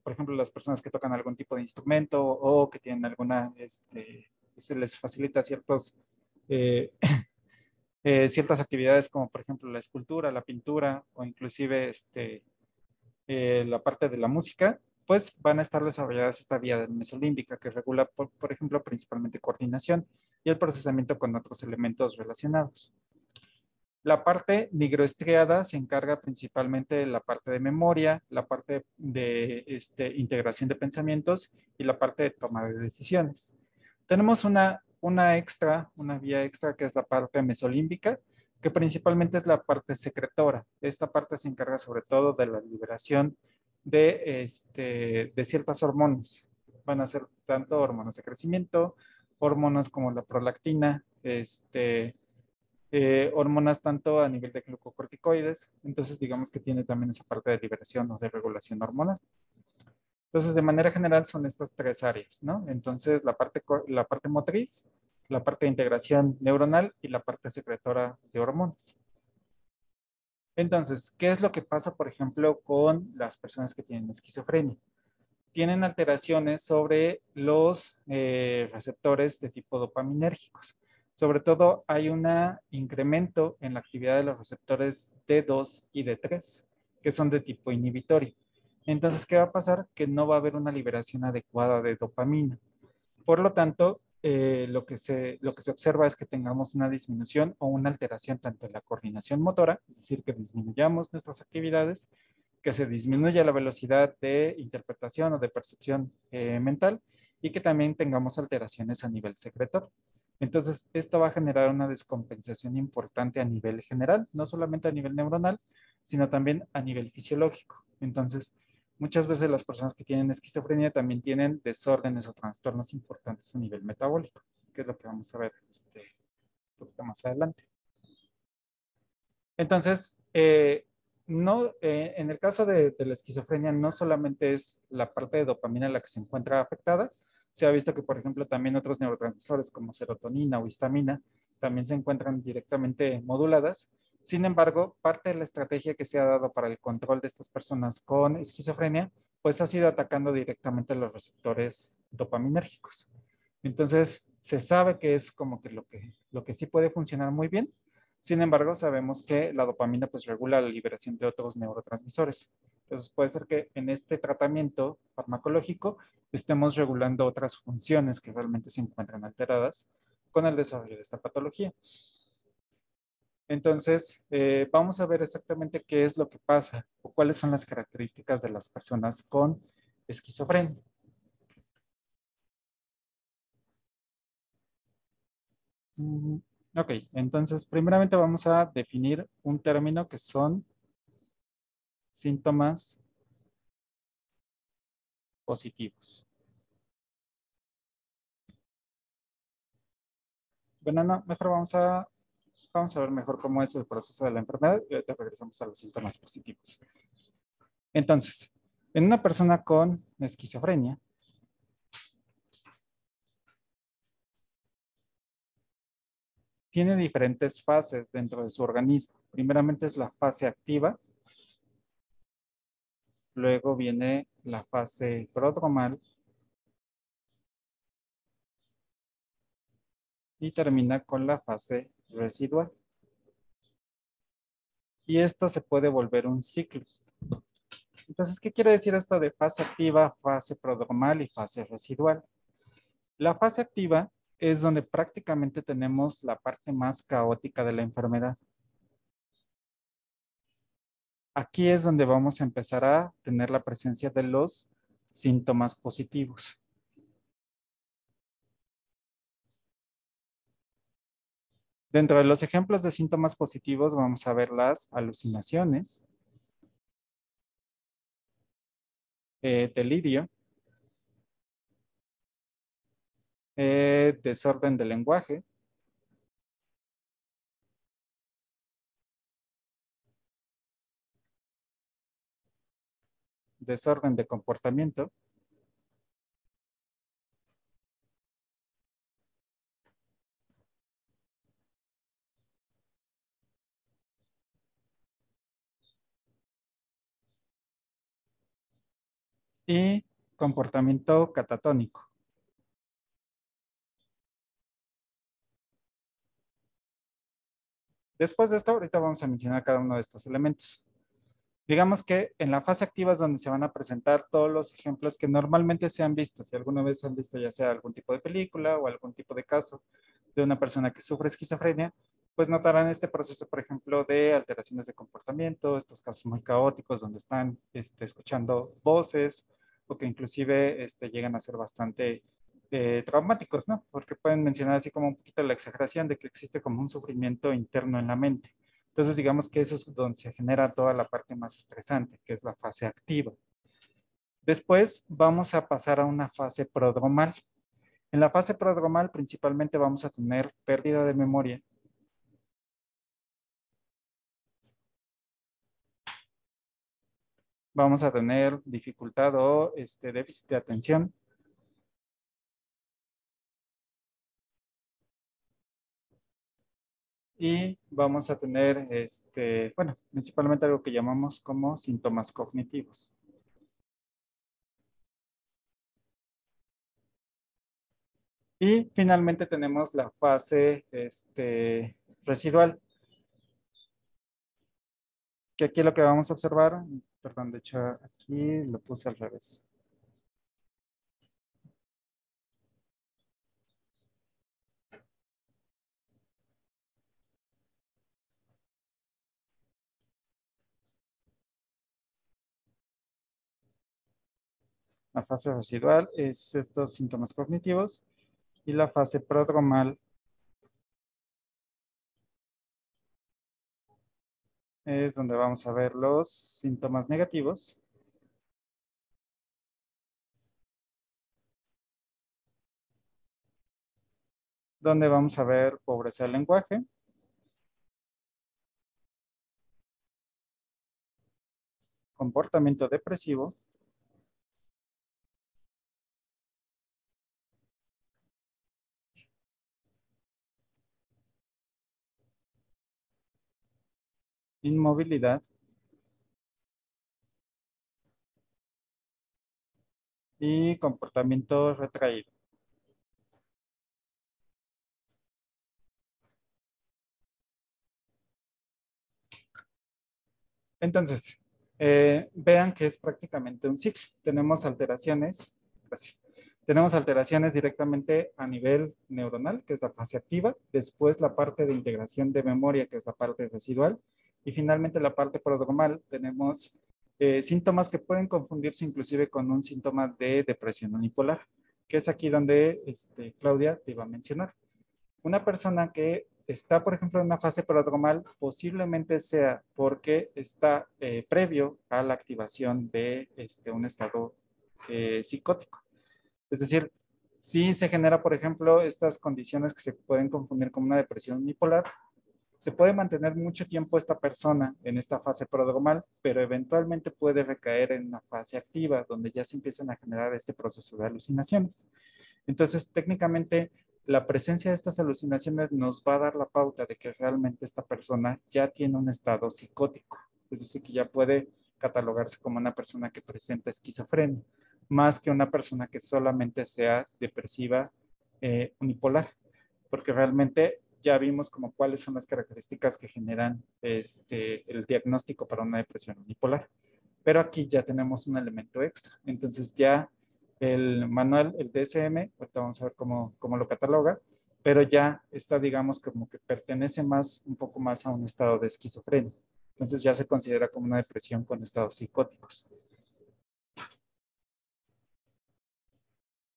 por ejemplo, las personas que tocan algún tipo de instrumento o que tienen alguna, se les facilita eh, ciertas actividades como por ejemplo la escultura, la pintura o inclusive la parte de la música, pues van a estar desarrolladas esta vía mesolímbica que regula, por ejemplo, principalmente coordinación y el procesamiento con otros elementos relacionados. La parte nigroestriada se encarga principalmente de la parte de memoria, la parte de integración de pensamientos y la parte de toma de decisiones. Tenemos una vía extra que es la parte mesolímbica, que principalmente es la parte secretora. Esta parte se encarga sobre todo de la liberación de ciertas hormonas. Van a ser tanto hormonas de crecimiento, hormonas como la prolactina, hormonas tanto a nivel de glucocorticoides. Entonces, digamos que tiene también esa parte de liberación o de regulación hormonal. Entonces, de manera general son estas 3 áreas, ¿no? Entonces, la parte motriz, la parte de integración neuronal y la parte secretora de hormonas. Entonces, ¿qué es lo que pasa, por ejemplo, con las personas que tienen esquizofrenia? Tienen alteraciones sobre los receptores de tipo dopaminérgicos. Sobre todo, hay un incremento en la actividad de los receptores D2 y D3, que son de tipo inhibitorio. Entonces, ¿qué va a pasar? Que no va a haber una liberación adecuada de dopamina. Por lo tanto, lo que se observa es que tengamos una disminución o una alteración tanto en la coordinación motora, es decir, que disminuyamos nuestras actividades, que se disminuya la velocidad de interpretación o de percepción mental y que también tengamos alteraciones a nivel secretor. Entonces, esto va a generar una descompensación importante a nivel general, no solamente a nivel neuronal, sino también a nivel fisiológico. Entonces, muchas veces las personas que tienen esquizofrenia también tienen desórdenes o trastornos importantes a nivel metabólico, que es lo que vamos a ver un poquito más adelante. Entonces, en el caso de la esquizofrenia, no solamente es la parte de dopamina la que se encuentra afectada, se ha visto que, por ejemplo, también otros neurotransmisores como serotonina o histamina también se encuentran directamente moduladas. Sin embargo, parte de la estrategia que se ha dado para el control de estas personas con esquizofrenia, pues ha sido atacando directamente los receptores dopaminérgicos. Entonces, se sabe que es como que lo que sí puede funcionar muy bien. Sin embargo, sabemos que la dopamina pues regula la liberación de otros neurotransmisores. Entonces puede ser que en este tratamiento farmacológico estemos regulando otras funciones que realmente se encuentran alteradas con el desarrollo de esta patología. Entonces, vamos a ver exactamente qué es lo que pasa o cuáles son las características de las personas con esquizofrenia. Ok, entonces primeramente vamos a definir un término que son síntomas positivos. Bueno, no, mejor vamos a ver mejor cómo es el proceso de la enfermedad y ahorita regresamos a los síntomas positivos. Entonces, en una persona con esquizofrenia, tiene diferentes fases dentro de su organismo. Primeramente es la fase activa, luego viene la fase prodromal y termina con la fase residual. Y esto se puede volver un ciclo. Entonces, ¿qué quiere decir esto de fase activa, fase prodromal y fase residual? La fase activa es donde prácticamente tenemos la parte más caótica de la enfermedad. Aquí es donde vamos a empezar a tener la presencia de los síntomas positivos. Dentro de los ejemplos de síntomas positivos vamos a ver las alucinaciones, delirio, desorden del lenguaje, desorden de comportamiento, y comportamiento catatónico. Después de esto, ahorita vamos a mencionar cada uno de estos elementos. Digamos que en la fase activa es donde se van a presentar todos los ejemplos que normalmente se han visto. Si alguna vez han visto ya sea algún tipo de película o algún tipo de caso de una persona que sufre esquizofrenia, pues notarán este proceso, por ejemplo, de alteraciones de comportamiento, estos casos muy caóticos donde están escuchando voces o que inclusive llegan a ser bastante traumáticos, ¿no? Porque pueden mencionar así como un poquito la exageración de que existe como un sufrimiento interno en la mente. Entonces, digamos que eso es donde se genera toda la parte más estresante, que es la fase activa. Después vamos a pasar a una fase prodromal. En la fase prodromal principalmente vamos a tener pérdida de memoria. Vamos a tener dificultad o déficit de atención. Y vamos a tener, bueno, principalmente algo que llamamos como síntomas cognitivos. Y finalmente tenemos la fase residual. Que aquí lo que vamos a observar, perdón, de hecho aquí lo puse al revés. La fase residual es estos síntomas cognitivos y la fase prodromal es donde vamos a ver los síntomas negativos. Donde vamos a ver pobreza del lenguaje. Comportamiento depresivo. Inmovilidad. Y comportamiento retraído. Entonces, vean que es prácticamente un ciclo. Tenemos alteraciones, gracias. Tenemos alteraciones directamente a nivel neuronal, que es la fase activa, después la parte de integración de memoria, que es la parte residual, y finalmente la parte prodromal. Tenemos síntomas que pueden confundirse inclusive con un síntoma de depresión unipolar, que es aquí donde Claudia te iba a mencionar. Una persona que está, por ejemplo, en una fase prodromal, posiblemente sea porque está previo a la activación de un estado psicótico. Es decir, si se genera, por ejemplo, estas condiciones que se pueden confundir con una depresión unipolar, se puede mantener mucho tiempo esta persona en esta fase prodromal, pero eventualmente puede recaer en una fase activa, donde ya se empiezan a generar este proceso de alucinaciones. Entonces, técnicamente, la presencia de estas alucinaciones nos va a dar la pauta de que realmente esta persona ya tiene un estado psicótico. Es decir, que ya puede catalogarse como una persona que presenta esquizofrenia, más que una persona que solamente sea depresiva unipolar. Porque realmente ya vimos como cuáles son las características que generan el diagnóstico para una depresión unipolar. Pero aquí ya tenemos un elemento extra. Entonces ya el manual, el DSM, ahorita vamos a ver cómo lo cataloga, pero ya está, digamos, como que pertenece más, un poco más a un estado de esquizofrenia. Entonces ya se considera como una depresión con estados psicóticos.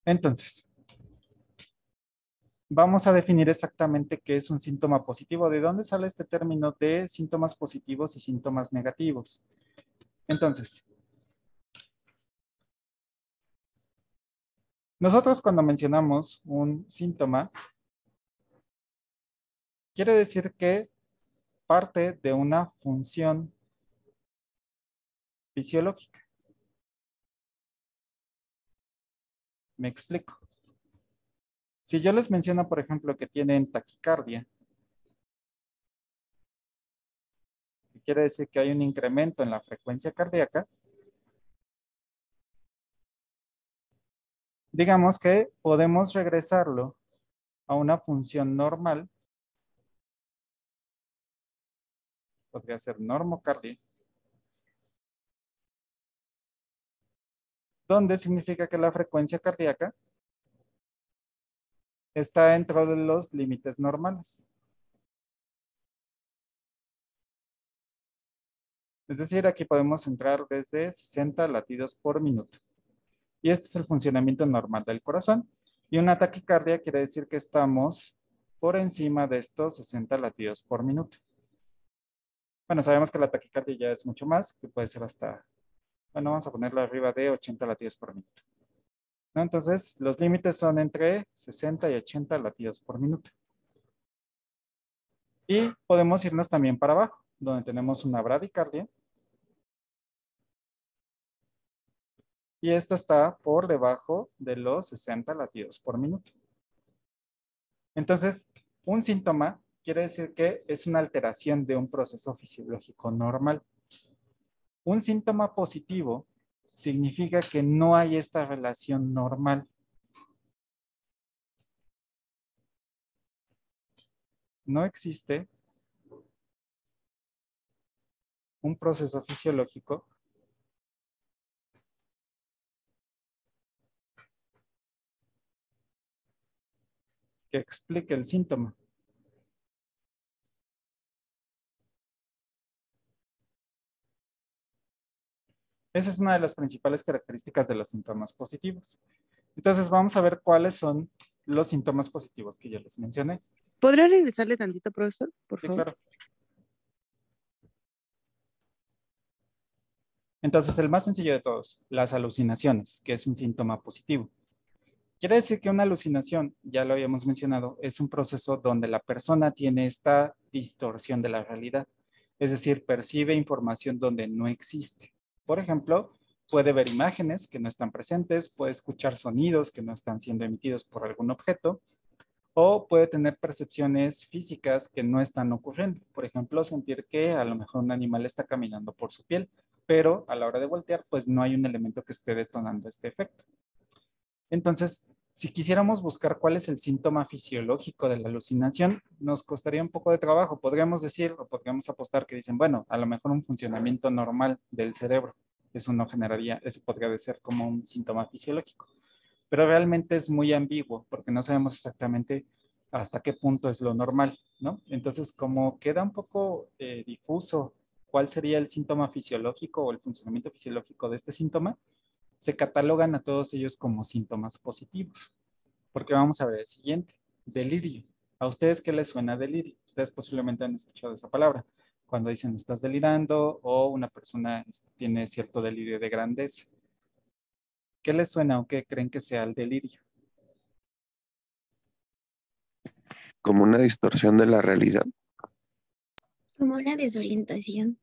Entonces, vamos a definir exactamente qué es un síntoma positivo. ¿De dónde sale este término de síntomas positivos y síntomas negativos? Entonces, nosotros cuando mencionamos un síntoma, quiere decir que parte de una función fisiológica. Me explico. Si yo les menciono, por ejemplo, que tienen taquicardia, que quiere decir que hay un incremento en la frecuencia cardíaca, digamos que podemos regresarlo a una función normal, podría ser normocardia, donde significa que la frecuencia cardíaca está dentro de los límites normales. Es decir, aquí podemos entrar desde 60 latidos por minuto. Y este es el funcionamiento normal del corazón. Y una taquicardia quiere decir que estamos por encima de estos 60 latidos por minuto. Bueno, sabemos que la taquicardia ya es mucho más, que puede ser hasta, bueno, vamos a ponerlo arriba de 80 latidos por minuto. ¿No? Entonces, los límites son entre 60 y 80 latidos por minuto. Y podemos irnos también para abajo, donde tenemos una bradicardia. Y esta está por debajo de los 60 latidos por minuto. Entonces, un síntoma quiere decir que es una alteración de un proceso fisiológico normal. Un síntoma positivo significa que no hay esta relación normal. No existe un proceso fisiológico que explique el síntoma. Esa es una de las principales características de los síntomas positivos. Entonces vamos a ver cuáles son los síntomas positivos que ya les mencioné. ¿Podría regresarle tantito, profesor, por Sí, favor? claro. Entonces, el más sencillo de todos, las alucinaciones, que es un síntoma positivo. Quiere decir que una alucinación, ya lo habíamos mencionado, es un proceso donde la persona tiene esta distorsión de la realidad. Es decir, percibe información donde no existe. Por ejemplo, puede ver imágenes que no están presentes, puede escuchar sonidos que no están siendo emitidos por algún objeto, o puede tener percepciones físicas que no están ocurriendo. Por ejemplo, sentir que a lo mejor un animal está caminando por su piel, pero a la hora de voltear, pues no hay un elemento que esté detonando este efecto. Entonces, si quisiéramos buscar cuál es el síntoma fisiológico de la alucinación, nos costaría un poco de trabajo. Podríamos decir o podríamos apostar que dicen, bueno, a lo mejor un funcionamiento normal del cerebro. Eso no generaría, eso podría ser como un síntoma fisiológico. Pero realmente es muy ambiguo porque no sabemos exactamente hasta qué punto es lo normal, ¿no? Entonces, como queda un poco difuso cuál sería el síntoma fisiológico o el funcionamiento fisiológico de este síntoma, se catalogan a todos ellos como síntomas positivos. Porque vamos a ver el siguiente, delirio. ¿A ustedes qué les suena delirio? Ustedes posiblemente han escuchado esa palabra. Cuando dicen estás delirando o una persona tiene cierto delirio de grandeza. ¿Qué les suena o qué creen que sea el delirio? Como una distorsión de la realidad. Como una desorientación.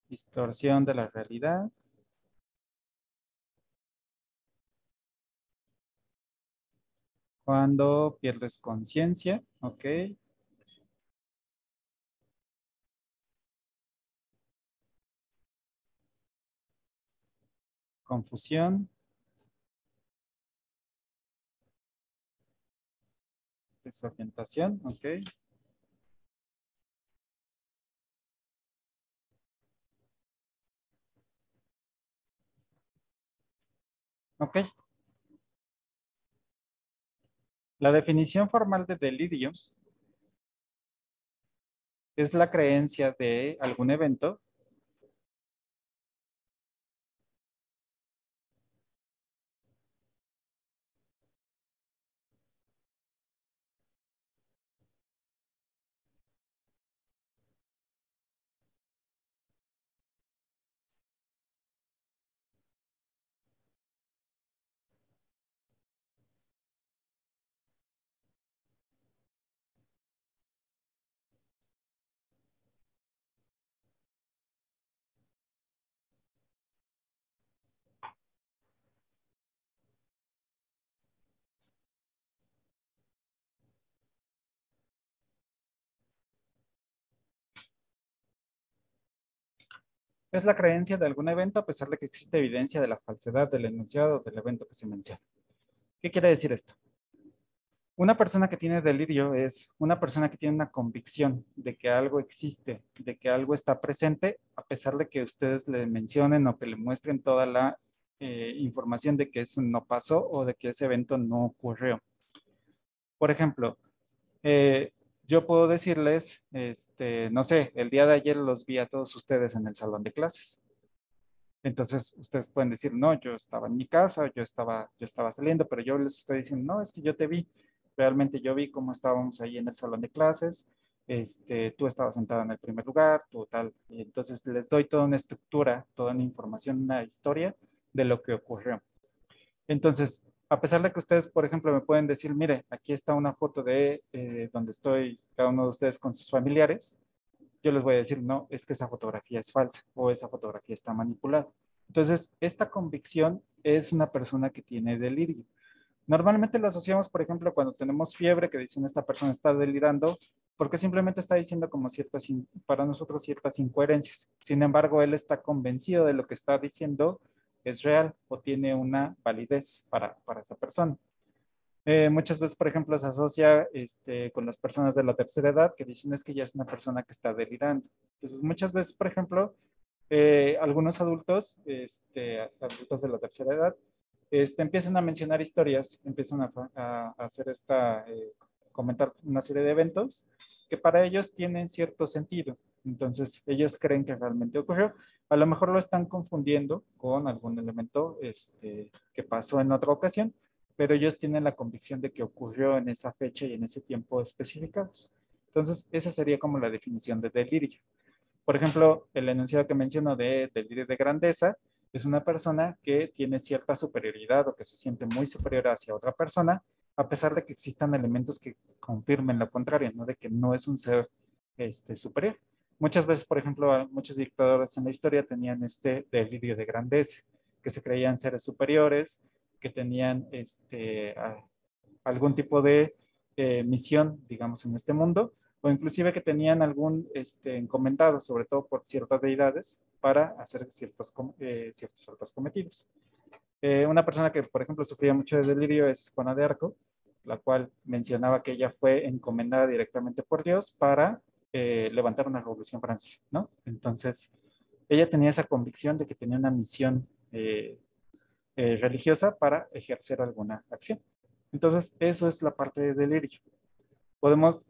Distorsión de la realidad. Cuando pierdes conciencia, ¿ok? Confusión. Desorientación, ¿ok? Ok. La definición formal de delirio es la creencia de algún evento es la creencia de algún evento a pesar de que existe evidencia de la falsedad del enunciado del evento que se menciona. ¿Qué quiere decir esto? Una persona que tiene delirio es una persona que tiene una convicción de que algo existe, de que algo está presente, a pesar de que ustedes le mencionen o que le muestren toda la información de que eso no pasó o de que ese evento no ocurrió. Por ejemplo, yo puedo decirles, no sé, el día de ayer los vi a todos ustedes en el salón de clases. Entonces, ustedes pueden decir, no, yo estaba en mi casa, yo estaba saliendo, pero yo les estoy diciendo, no, es que yo te vi. Realmente yo vi cómo estábamos ahí en el salón de clases. Tú estabas sentada en el primer lugar, tú tal. Y entonces les doy toda una estructura, toda una información, una historia de lo que ocurrió. Entonces, a pesar de que ustedes, por ejemplo, me pueden decir, mire, aquí está una foto de donde estoy cada uno de ustedes con sus familiares, yo les voy a decir, no, es que esa fotografía es falsa o esa fotografía está manipulada. Entonces, esta convicción es una persona que tiene delirio. Normalmente lo asociamos, por ejemplo, cuando tenemos fiebre, que dicen esta persona está delirando, porque simplemente está diciendo como ciertas, para nosotros ciertas incoherencias. Sin embargo, él está convencido de lo que está diciendo es real o tiene una validez para esa persona. Muchas veces, por ejemplo, se asocia con las personas de la tercera edad que dicen es que ya es una persona que está delirando. Entonces, muchas veces, por ejemplo, algunos adultos, adultos de la tercera edad, empiezan a mencionar historias, empiezan a hacer comentar una serie de eventos que para ellos tienen cierto sentido, Entonces, ellos creen que realmente ocurrió. A lo mejor lo están confundiendo con algún elemento que pasó en otra ocasión, pero ellos tienen la convicción de que ocurrió en esa fecha y en ese tiempo especificados. Entonces, esa sería como la definición de delirio. Por ejemplo, el enunciado que menciono de delirio de grandeza es una persona que tiene cierta superioridad o que se siente muy superior hacia otra persona, a pesar de que existan elementos que confirmen lo contrario, ¿no? De que no es un ser superior. Muchas veces, por ejemplo, muchos dictadores en la historia tenían este delirio de grandeza, que se creían seres superiores, que tenían algún tipo de misión, digamos, en este mundo, o inclusive que tenían algún encomendado, sobre todo por ciertas deidades, para hacer ciertos actos cometidos. Una persona que, por ejemplo, sufría mucho de delirio es Juana de Arco, la cual mencionaba que ella fue encomendada directamente por Dios para levantar una revolución francesa, ¿no? Entonces, ella tenía esa convicción de que tenía una misión religiosa para ejercer alguna acción. Entonces, eso es la parte de delirio. Podemos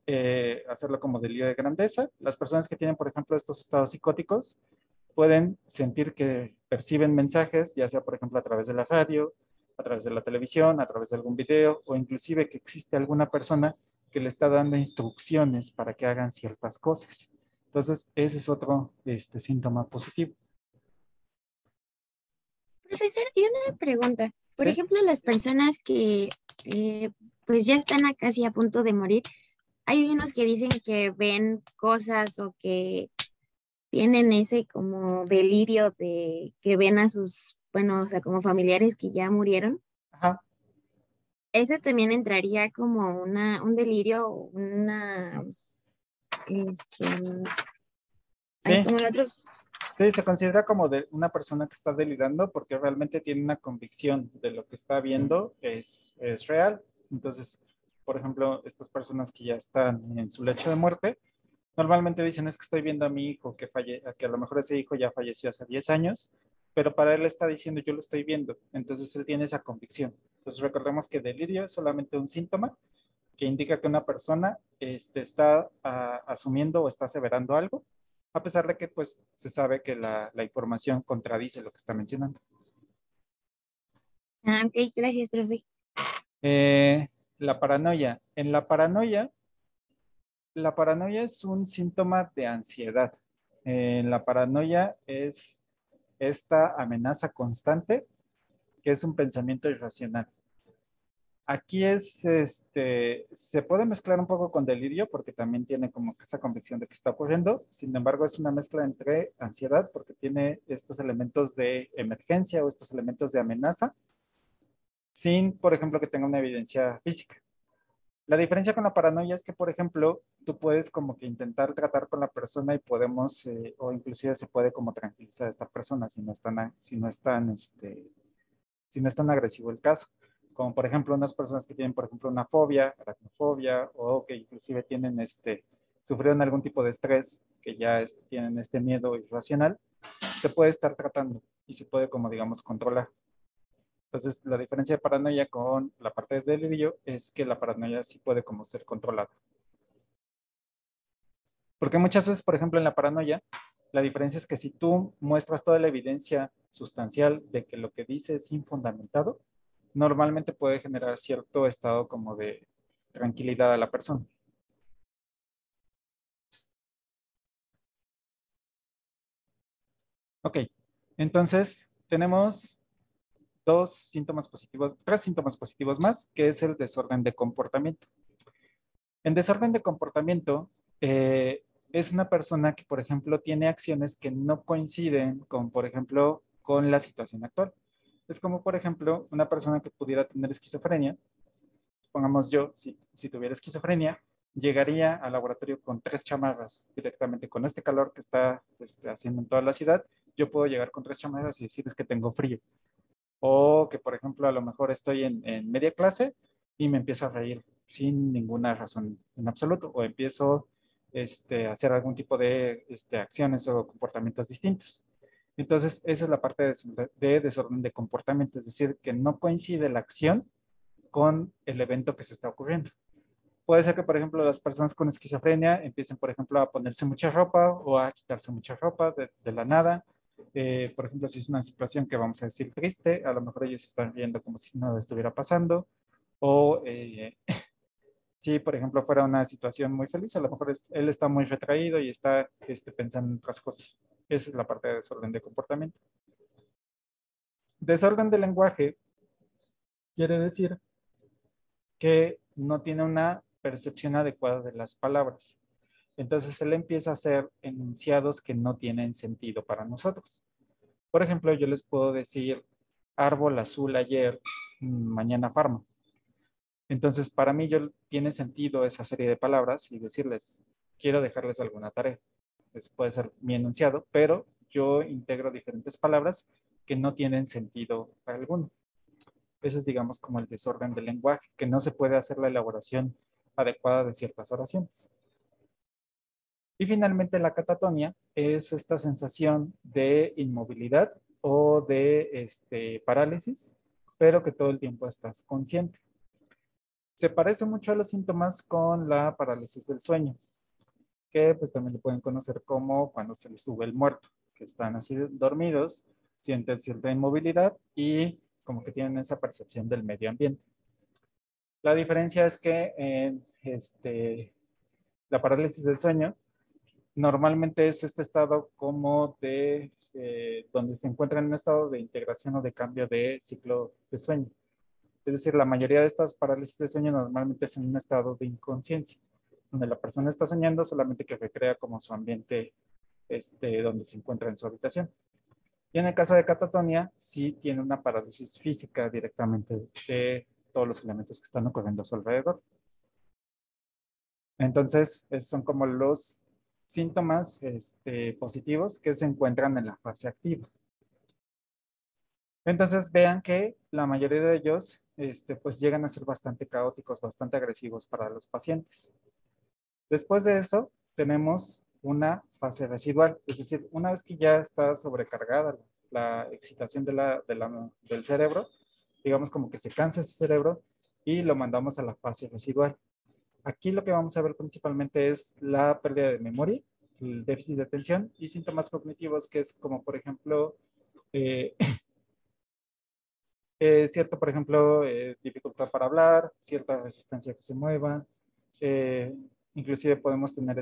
hacerlo como delirio de grandeza. Las personas que tienen, por ejemplo, estos estados psicóticos pueden sentir que perciben mensajes, ya sea, por ejemplo, a través de la radio, a través de la televisión, a través de algún video, o inclusive que existe alguna persona que le está dando instrucciones para que hagan ciertas cosas. Entonces, ese es otro síntoma positivo. Profesor, y una pregunta. Por ¿Sí? ejemplo, las personas que pues ya están casi a punto de morir, hay unos que dicen que ven cosas o que tienen ese como delirio de que ven a sus, bueno, o sea, como familiares que ya murieron. Ajá. Ese también entraría como un delirio, una, este, ay, Sí, como el otro. sí, se considera como de una persona que está delirando porque realmente tiene una convicción de lo que está viendo es real. Entonces, por ejemplo, estas personas que ya están en su lecho de muerte, normalmente dicen es que estoy viendo a mi hijo que a lo mejor ese hijo ya falleció hace 10 años, pero para él está diciendo yo lo estoy viendo. Entonces él tiene esa convicción. Entonces recordemos que delirio es solamente un síntoma que indica que una persona está asumiendo o está aseverando algo, a pesar de que pues se sabe que la información contradice lo que está mencionando. Ah, ok, gracias, profe. La paranoia. En la paranoia es un síntoma de ansiedad. La paranoia es esta amenaza constante que es un pensamiento irracional. Aquí se puede mezclar un poco con delirio porque también tiene como esa convicción de que está ocurriendo. Sin embargo, es una mezcla entre ansiedad porque tiene estos elementos de emergencia o estos elementos de amenaza sin, por ejemplo, que tenga una evidencia física. La diferencia con la paranoia es que, por ejemplo, tú puedes como que intentar tratar con la persona y podemos, o inclusive se puede como tranquilizar a esta persona si no es tan agresivo el caso. Como por ejemplo unas personas que tienen, por ejemplo, una fobia, aracnofobia, o que inclusive sufrieron algún tipo de estrés, que ya tienen este miedo irracional, se puede estar tratando y se puede como digamos controlar. Entonces, la diferencia de paranoia con la parte de delirio es que la paranoia sí puede como ser controlada. Porque muchas veces, por ejemplo, en la paranoia, la diferencia es que si tú muestras toda la evidencia sustancial de que lo que dice es infundamentado, normalmente puede generar cierto estado como de tranquilidad a la persona. Ok, entonces tenemos tres síntomas positivos más, que es el desorden de comportamiento. En desorden de comportamiento, es una persona que, por ejemplo, tiene acciones que no coinciden con, por ejemplo, con la situación actual. Es como, por ejemplo, una persona que pudiera tener esquizofrenia. Supongamos yo, si tuviera esquizofrenia, llegaría al laboratorio con 3 chamarras directamente. Con este calor que está haciendo en toda la ciudad, yo puedo llegar con 3 chamarras y decirles que tengo frío. O que, por ejemplo, a lo mejor estoy en media clase y me empiezo a reír sin ninguna razón en absoluto. O empiezo a hacer algún tipo de acciones o comportamientos distintos. Entonces, esa es la parte de desorden de comportamiento, es decir, que no coincide la acción con el evento que se está ocurriendo. Puede ser que, por ejemplo, las personas con esquizofrenia empiecen, por ejemplo, a ponerse mucha ropa o a quitarse mucha ropa de la nada. Por ejemplo, si es una situación que vamos a decir triste, a lo mejor ellos están viendo como si nada estuviera pasando. O si, por ejemplo, fuera una situación muy feliz, a lo mejor él está muy retraído y está pensando en otras cosas. Esa es la parte de desorden de comportamiento. Desorden de lenguaje quiere decir que no tiene una percepción adecuada de las palabras. Entonces él empieza a hacer enunciados que no tienen sentido para nosotros. Por ejemplo, yo les puedo decir árbol azul ayer, mañana farma. Entonces, para mí tiene sentido esa serie de palabras y decirles, quiero dejarles alguna tarea. Pues puede ser mi enunciado, pero yo integro diferentes palabras que no tienen sentido alguno. Ese es, digamos, como el desorden del lenguaje, que no se puede hacer la elaboración adecuada de ciertas oraciones. Y finalmente la catatonia es esta sensación de inmovilidad o de parálisis, pero que todo el tiempo estás consciente. Se parece mucho a los síntomas con la parálisis del sueño, que pues también lo pueden conocer como cuando se les sube el muerto, que están así dormidos, sienten cierta inmovilidad y como que tienen esa percepción del medio ambiente. La diferencia es que en la parálisis del sueño normalmente es este estado como de donde se encuentra en un estado de integración o de cambio de ciclo de sueño. Es decir, la mayoría de estas parálisis de sueño normalmente es en un estado de inconsciencia, donde la persona está soñando solamente que recrea como su ambiente donde se encuentra en su habitación. Y en el caso de catatonia, sí tiene una parálisis física directamente de todos los elementos que están ocurriendo a su alrededor. Entonces, esos son como los síntomas positivos que se encuentran en la fase activa. Entonces, vean que la mayoría de ellos pues llegan a ser bastante caóticos, bastante agresivos para los pacientes. Después de eso, tenemos una fase residual, es decir, una vez que ya está sobrecargada la excitación del cerebro, digamos como que se cansa ese cerebro y lo mandamos a la fase residual. Aquí lo que vamos a ver principalmente es la pérdida de memoria, el déficit de atención y síntomas cognitivos, que es como, por ejemplo, eh, cierto, por ejemplo, dificultad para hablar, cierta resistencia a que se mueva. Inclusive podemos tener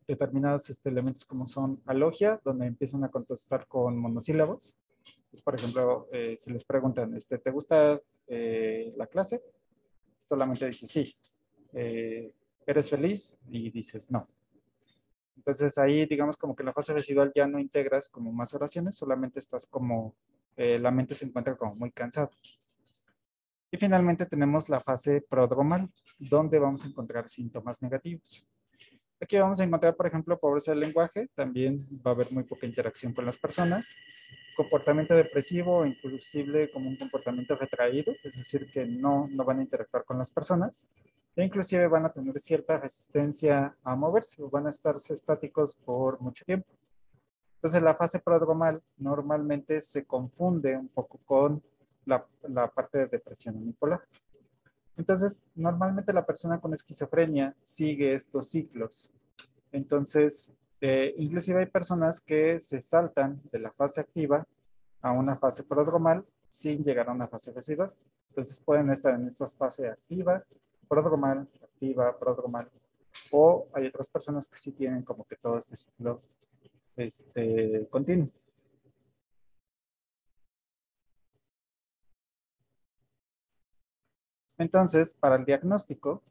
determinados elementos como son alogia, donde empiezan a contestar con monosílabos. Pues, por ejemplo, si les preguntan, ¿te gusta la clase? Solamente dices sí. ¿Eres feliz? Y dices no. Entonces ahí digamos como que en la fase residual ya no integras como más oraciones, solamente estás como, la mente se encuentra como muy cansada. Y finalmente tenemos la fase prodromal, donde vamos a encontrar síntomas negativos. Aquí vamos a encontrar, por ejemplo, pobreza del lenguaje, también va a haber muy poca interacción con las personas, comportamiento depresivo, inclusive como un comportamiento retraído, es decir, que no van a interactuar con las personas, e inclusive van a tener cierta resistencia a moverse o van a estarse estáticos por mucho tiempo. Entonces, la fase prodromal normalmente se confunde un poco con la parte de depresión unipolar. Entonces, normalmente la persona con esquizofrenia sigue estos ciclos. Entonces, inclusive hay personas que se saltan de la fase activa a una fase prodromal sin llegar a una fase residual. Entonces, pueden estar en esta fase activa, prodromal, o hay otras personas que sí tienen como que todo este ciclo continuo. Entonces, para el diagnóstico,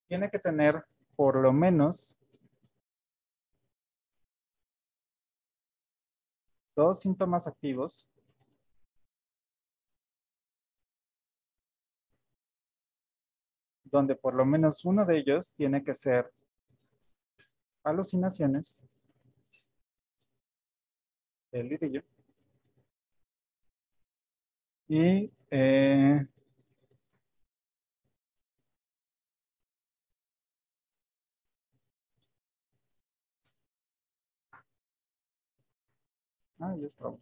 tiene que tener por lo menos 2 síntomas activos donde por lo menos uno de ellos tiene que ser alucinaciones, delirio, y ya está.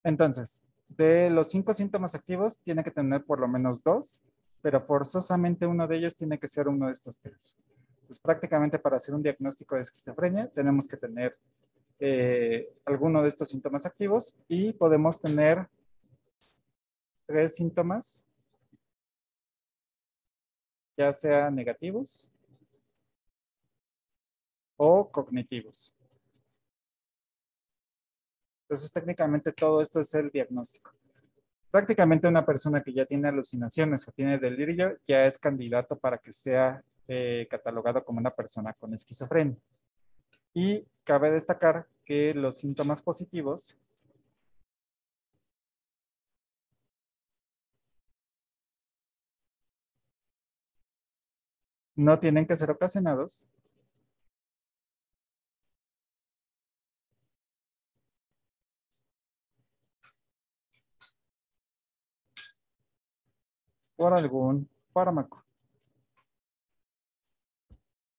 Entonces, de los 5 síntomas activos, tiene que tener por lo menos 2, pero forzosamente uno de ellos tiene que ser uno de estos 3. Pues prácticamente para hacer un diagnóstico de esquizofrenia tenemos que tener alguno de estos síntomas activos y podemos tener 3 síntomas, ya sea negativos o cognitivos. Entonces, técnicamente todo esto es el diagnóstico. Prácticamente una persona que ya tiene alucinaciones o tiene delirio ya es candidato para que sea catalogado como una persona con esquizofrenia. Y cabe destacar que los síntomas positivos no tienen que ser ocasionados por algún fármaco.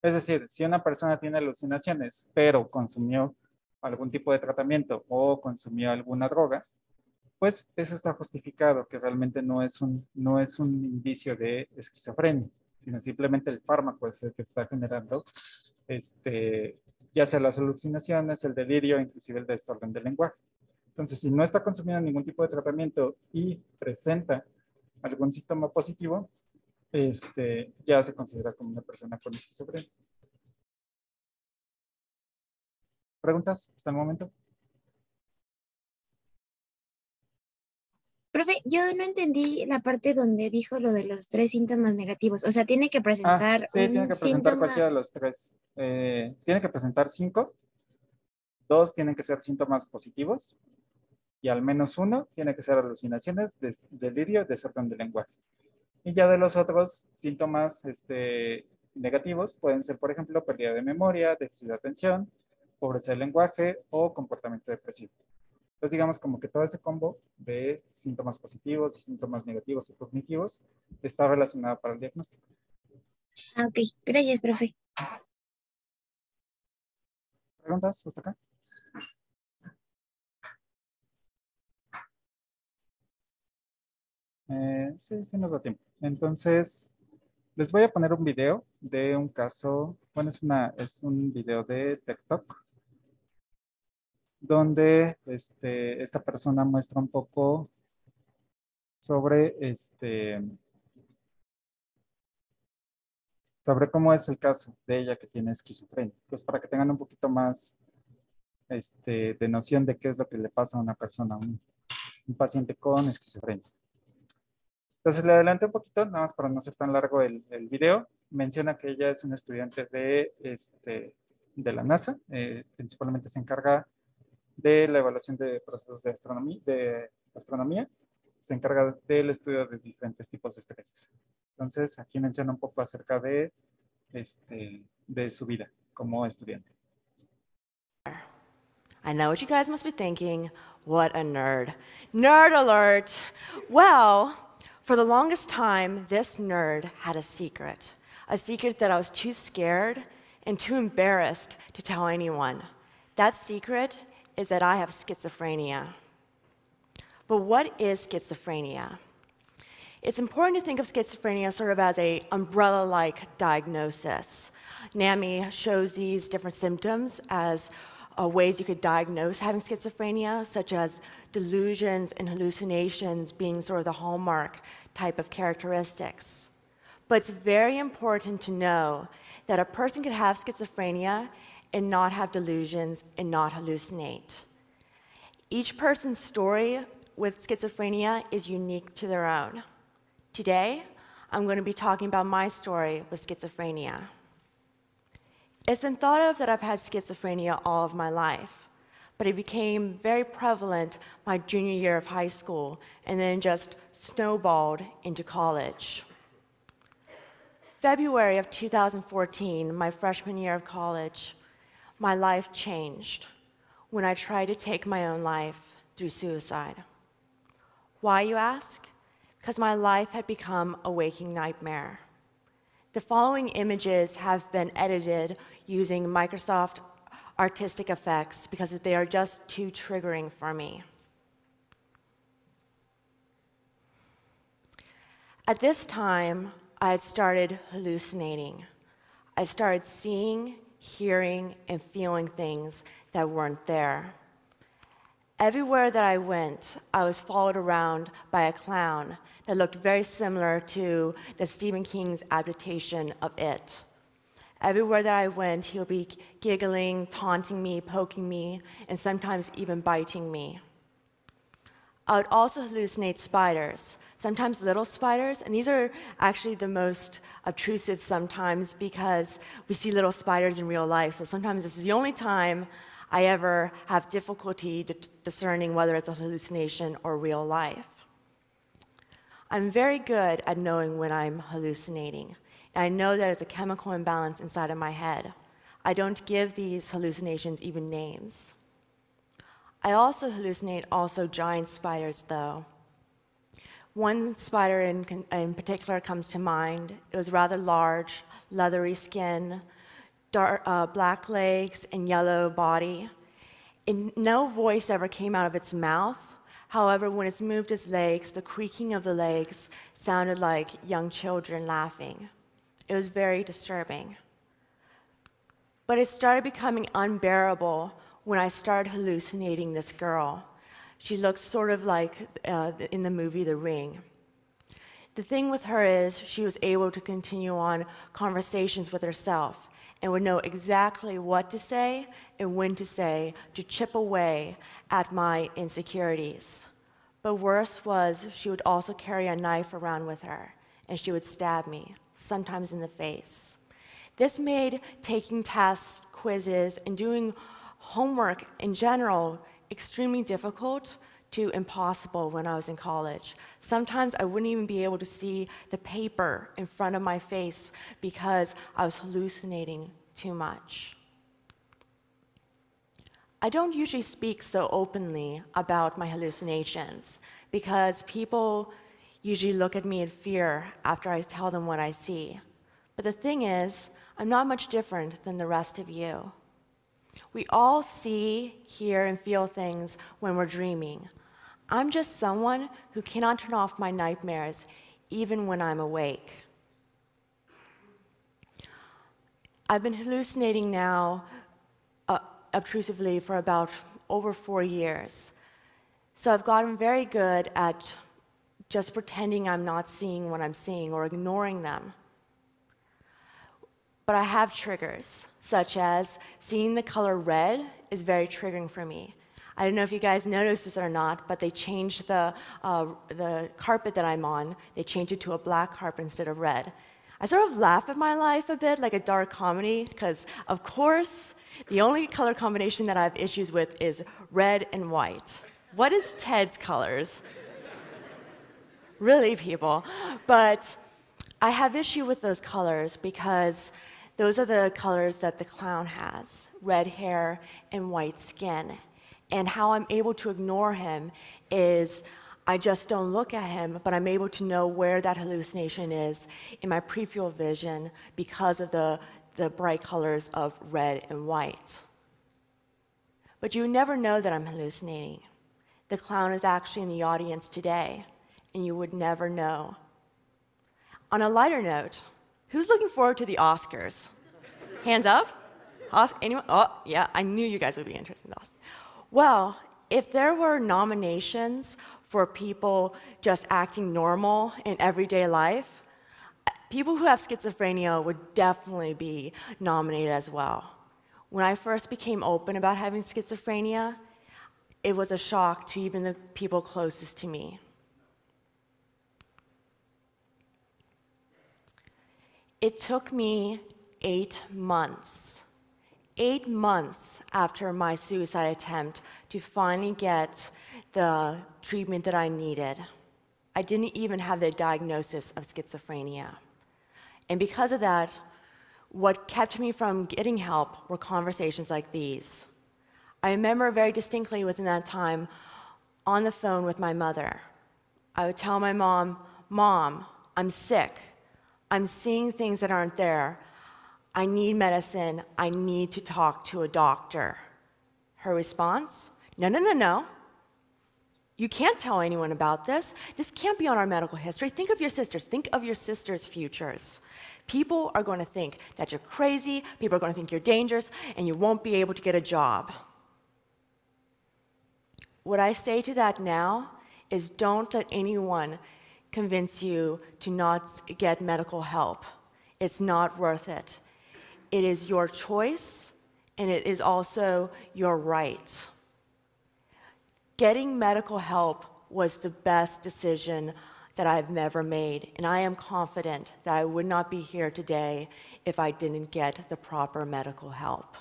Es decir, si una persona tiene alucinaciones, pero consumió algún tipo de tratamiento o consumió alguna droga, pues eso está justificado, que realmente no es un indicio de esquizofrenia, sino simplemente el fármaco es el que está generando, ya sea las alucinaciones, el delirio, inclusive el desorden del lenguaje. Entonces, si no está consumiendo ningún tipo de tratamiento y presenta algún síntoma positivo, ya se considera como una persona con esquizofrenia. ¿Preguntas hasta el momento? Profe, yo no entendí la parte donde dijo lo de los 3 síntomas negativos. O sea, tiene que presentar Sí, tiene un que presentar síntoma. cualquiera de los 3. Tiene que presentar 5. 2 tienen que ser síntomas positivos y al menos 1 tiene que ser alucinaciones, delirio, desorden del lenguaje. Y ya de los otros síntomas negativos pueden ser, por ejemplo, pérdida de memoria, déficit de atención, pobreza del lenguaje o comportamiento depresivo. Entonces, digamos como que todo ese combo de síntomas positivos y síntomas negativos y cognitivos está relacionado para el diagnóstico. Ah, ok. Gracias, profe. ¿Preguntas hasta acá? Sí nos da tiempo. Entonces, les voy a poner un video de un caso, bueno, es un video de TikTok, donde esta persona muestra un poco sobre, sobre cómo es el caso de ella que tiene esquizofrenia. Pues para que tengan un poquito más de noción de qué es lo que le pasa a una persona, un paciente con esquizofrenia. Entonces le adelanté un poquito, nada más para no ser tan largo el video. Menciona que ella es una estudiante de la NASA, principalmente se encarga de la evaluación de procesos de astronomía, se encarga del estudio de diferentes tipos de estrellas. Entonces aquí menciona un poco acerca de su vida como estudiante. I know what you guys must be thinking. What a nerd. Nerd alert! Well, for the longest time, this nerd had a secret that I was too scared and too embarrassed to tell anyone. That secret is that I have schizophrenia. But what is schizophrenia? It's important to think of schizophrenia sort of as an umbrella-like diagnosis. NAMI shows these different symptoms as ways you could diagnose having schizophrenia, such as delusions and hallucinations being sort of the hallmark type of characteristics. But it's very important to know that a person could have schizophrenia and not have delusions and not hallucinate. Each person's story with schizophrenia is unique to their own. Today, I'm going to be talking about my story with schizophrenia. It's been thought of that I've had schizophrenia all of my life, but it became very prevalent my junior year of high school and then just snowballed into college. February of 2014, my freshman year of college, my life changed when I tried to take my own life through suicide. Why, you ask? Because my life had become a waking nightmare. The following images have been edited using Microsoft Artistic Effects because they are just too triggering for me. At this time, I had started hallucinating. I started seeing, hearing, and feeling things that weren't there. Everywhere that I went, I was followed around by a clown that looked very similar to the Stephen King's adaptation of It. Everywhere that I went, he would be giggling, taunting me, poking me, and sometimes even biting me. I would also hallucinate spiders, sometimes little spiders, and these are actually the most obtrusive sometimes because we see little spiders in real life, so sometimes this is the only time I ever have difficulty discerning whether it's a hallucination or real life. I'm very good at knowing when I'm hallucinating, and I know that it's a chemical imbalance inside of my head. I don't give these hallucinations even names. I also hallucinate giant spiders, though. One spider in particular comes to mind. It was rather large, leathery skin, dark, black legs, and yellow body. And no voice ever came out of its mouth. However, when it moved its legs, the creaking of the legs sounded like young children laughing. It was very disturbing. But it started becoming unbearable when I started hallucinating this girl. She looked sort of like in the movie The Ring. The thing with her is she was able to continue on conversations with herself and would know exactly what to say and when to say to chip away at my insecurities. But worse was she would also carry a knife around with her, and she would stab me, sometimes in the face. This made taking tests, quizzes, and doing homework in general extremely difficult to impossible when I was in college. Sometimes I wouldn't even be able to see the paper in front of my face because I was hallucinating too much. I don't usually speak so openly about my hallucinations because people usually look at me in fear after I tell them what I see. But the thing is, I'm not much different than the rest of you. We all see, hear, and feel things when we're dreaming. I'm just someone who cannot turn off my nightmares even when I'm awake. I've been hallucinating now obtrusively for about over 4 years. So I've gotten very good at just pretending I'm not seeing what I'm seeing or ignoring them. But I have triggers, such as seeing the color red is very triggering for me. I don't know if you guys noticed this or not, but they changed the carpet that I'm on. They changed it to a black carpet instead of red. I sort of laugh at my life a bit like a dark comedy, because of course, the only color combination that I have issues with is red and white. What is Ted's colors? Really, people? But I have issue with those colors because those are the colors that the clown has, red hair and white skin. And how I'm able to ignore him is I just don't look at him, but I'm able to know where that hallucination is in my peripheral vision because of the bright colors of red and white. But you would never know that I'm hallucinating. The clown is actually in the audience today, and you would never know. On a lighter note, who's looking forward to the Oscars? Hands up? Anyone? Oh, yeah, I knew you guys would be interested in the Oscars. Well, if there were nominations for people just acting normal in everyday life, people who have schizophrenia would definitely be nominated as well. When I first became open about having schizophrenia, it was a shock to even the people closest to me. It took me 8 months. 8 months after my suicide attempt to finally get the treatment that I needed. I didn't even have the diagnosis of schizophrenia. And because of that, what kept me from getting help were conversations like these. I remember very distinctly within that time on the phone with my mother. I would tell my mom, "Mom, I'm sick. I'm seeing things that aren't there. I need medicine. I need to talk to a doctor." Her response, "No, no, no, no. You can't tell anyone about this. This can't be on our medical history. Think of your sisters. Think of your sisters' futures. People are going to think that you're crazy, people are going to think you're dangerous, and you won't be able to get a job. What I say to that now is don't let anyone convince you to not get medical help. It's not worth it. It is your choice, and it is also your right. Getting medical help was the best decision that I've never made, and I am confident that I would not be here today if I didn't get the proper medical help.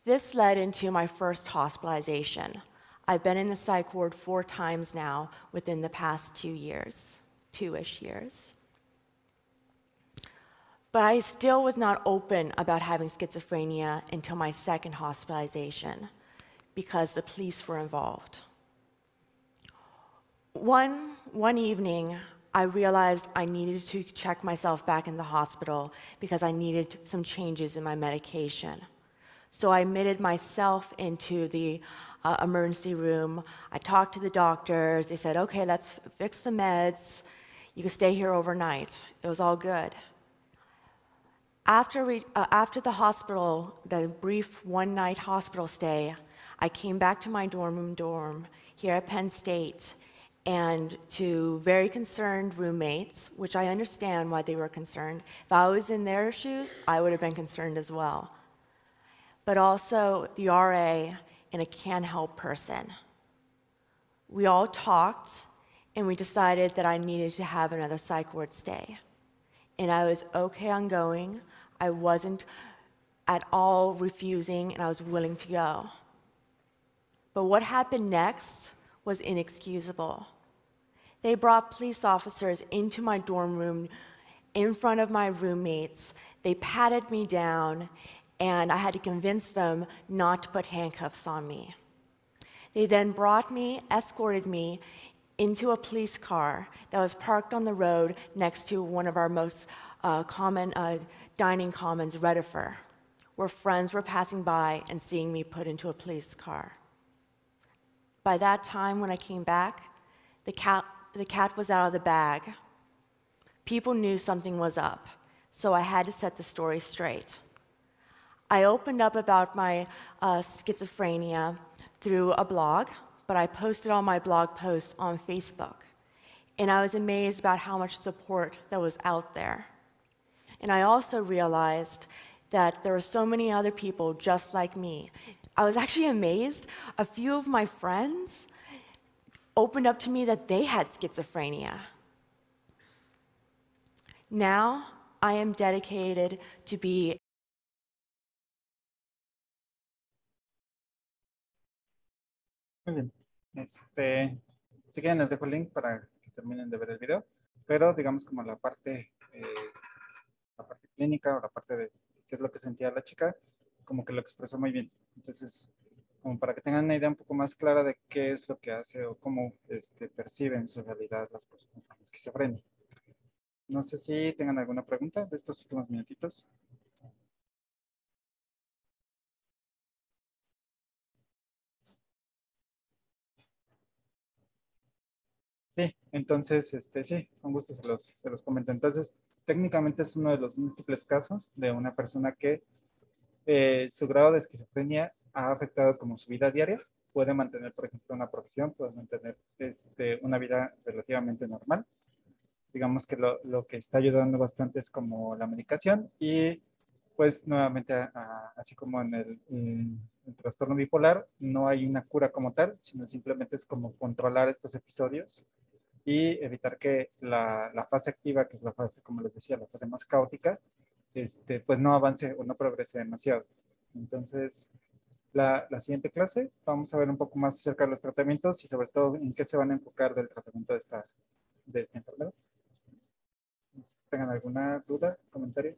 This led into my first hospitalization. I've been in the psych ward 4 times now within the past 2 years, 2-ish years. But I still was not open about having schizophrenia until my second hospitalization because the police were involved. One evening, I realized I needed to check myself back in the hospital because I needed some changes in my medication. So I admitted myself into the emergency room. I talked to the doctors. They said, okay, let's fix the meds. You can stay here overnight. It was all good. After the hospital, the brief one-night hospital stay, I came back to my dorm room here at Penn State, and to very concerned roommates, which I understand why they were concerned. If I was in their shoes, I would have been concerned as well. But also the RA and a can-help person. We all talked, and we decided that I needed to have another psych ward stay. And I was okay on going. I wasn't at all refusing, and I was willing to go. But what happened next was inexcusable. They brought police officers into my dorm room in front of my roommates. They patted me down, and I had to convince them not to put handcuffs on me. They then escorted me into a police car that was parked on the road next to one of our most common dining commons, Redifer, where friends were passing by and seeing me put into a police car. By that time, when I came back, the cat was out of the bag. People knew something was up, so I had to set the story straight. I opened up about my schizophrenia through a blog, but I posted all my blog posts on Facebook. And I was amazed about how much support that was out there. And I also realized that there were so many other people just like me. I was actually amazed. A few of my friends opened up to me that they had schizophrenia. Now, I am dedicated to be Muy bien. Si quieren les dejo el link para que terminen de ver el video, pero digamos como la parte clínica o la parte de qué es lo que sentía la chica, como que lo expresó muy bien. Entonces, como para que tengan una idea un poco más clara de qué es lo que hace o cómo perciben su realidad las personas con esquizofrenia. No sé si tengan alguna pregunta de estos últimos minutitos. Sí, entonces, sí, con gusto se los comento. Entonces, técnicamente es uno de los múltiples casos de una persona que su grado de esquizofrenia ha afectado como su vida diaria. Puede mantener, por ejemplo, una profesión, puede mantener una vida relativamente normal. Digamos que lo que está ayudando bastante es como la medicación y pues nuevamente, así como en el trastorno bipolar, no hay una cura como tal, sino simplemente es como controlar estos episodios y evitar que la fase activa, que es la fase, como les decía, la fase más caótica, pues no avance o no progrese demasiado. Entonces, la siguiente clase vamos a ver un poco más acerca de los tratamientos y sobre todo en qué se van a enfocar del tratamiento de esta enfermedad. Si tengan alguna duda, comentario.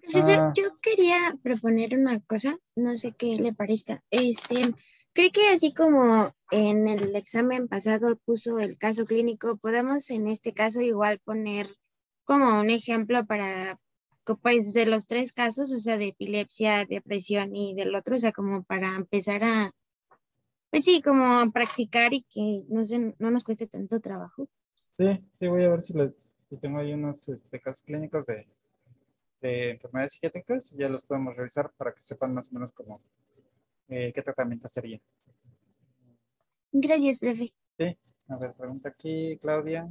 Profesor, yo quería proponer una cosa, no sé qué le parezca. Creo que así como en el examen pasado puso el caso clínico, podemos en este caso igual poner como un ejemplo para pues de los 3 casos, o sea, de epilepsia, depresión y del otro, o sea, como para empezar a, pues sí, como a practicar y que no nos cueste tanto trabajo. Sí, voy a ver si tengo ahí unos casos clínicos de enfermedades psiquiátricas, ya los podemos revisar para que sepan más o menos cómo, qué tratamiento sería. Gracias, profe. Sí, a ver, pregunta aquí, Claudia.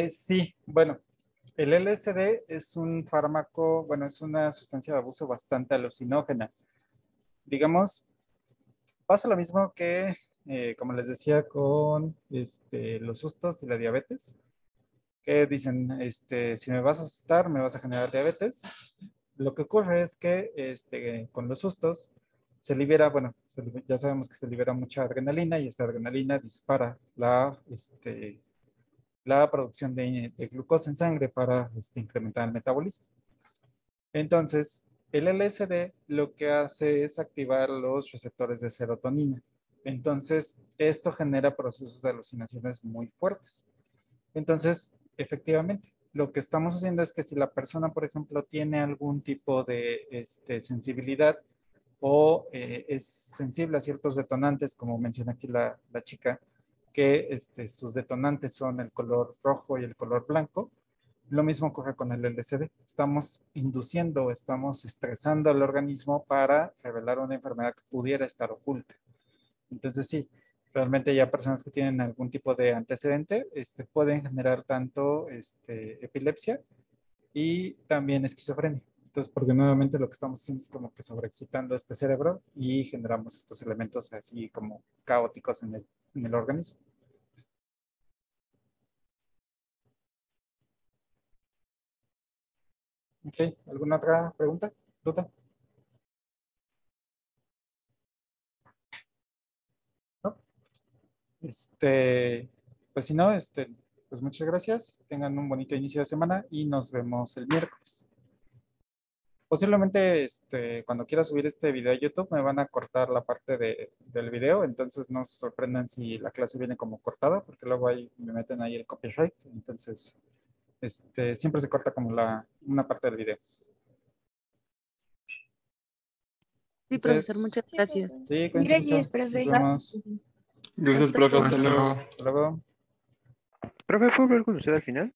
Sí, bueno, el LSD es un fármaco, bueno, es una sustancia de abuso bastante alucinógena. Digamos, pasa lo mismo que, como les decía, con los sustos y la diabetes, que dicen, si me vas a asustar, me vas a generar diabetes. Lo que ocurre es que con los sustos se libera, bueno, ya sabemos que se libera mucha adrenalina y esta adrenalina dispara la producción de glucosa en sangre para incrementar el metabolismo. Entonces, el LSD lo que hace es activar los receptores de serotonina. Entonces, esto genera procesos de alucinaciones muy fuertes. Entonces, efectivamente, lo que estamos haciendo es que si la persona, por ejemplo, tiene algún tipo de sensibilidad o es sensible a ciertos detonantes, como menciona aquí la chica, que sus detonantes son el color rojo y el color blanco, lo mismo ocurre con el LSD. Estamos induciendo, estamos estresando al organismo para revelar una enfermedad que pudiera estar oculta. Entonces sí, realmente ya personas que tienen algún tipo de antecedente pueden generar tanto epilepsia y también esquizofrenia. Entonces, porque nuevamente lo que estamos haciendo es como que sobreexcitando este cerebro y generamos estos elementos así como caóticos en el organismo. Ok, ¿alguna otra pregunta? ¿Duda? ¿No? Pues si no, pues muchas gracias. Tengan un bonito inicio de semana y nos vemos el miércoles. Posiblemente cuando quiera subir este video a YouTube me van a cortar la parte del video, entonces no se sorprendan si la clase viene como cortada, porque luego ahí me meten ahí el copyright, entonces siempre se corta como una parte del video. Sí, profesor, muchas gracias. Sí, cuídense Gracias, mucho. profe. Nos vemos. Gracias, profe. Hasta luego. Hasta luego. Profe, ¿puedo hablar con usted al final?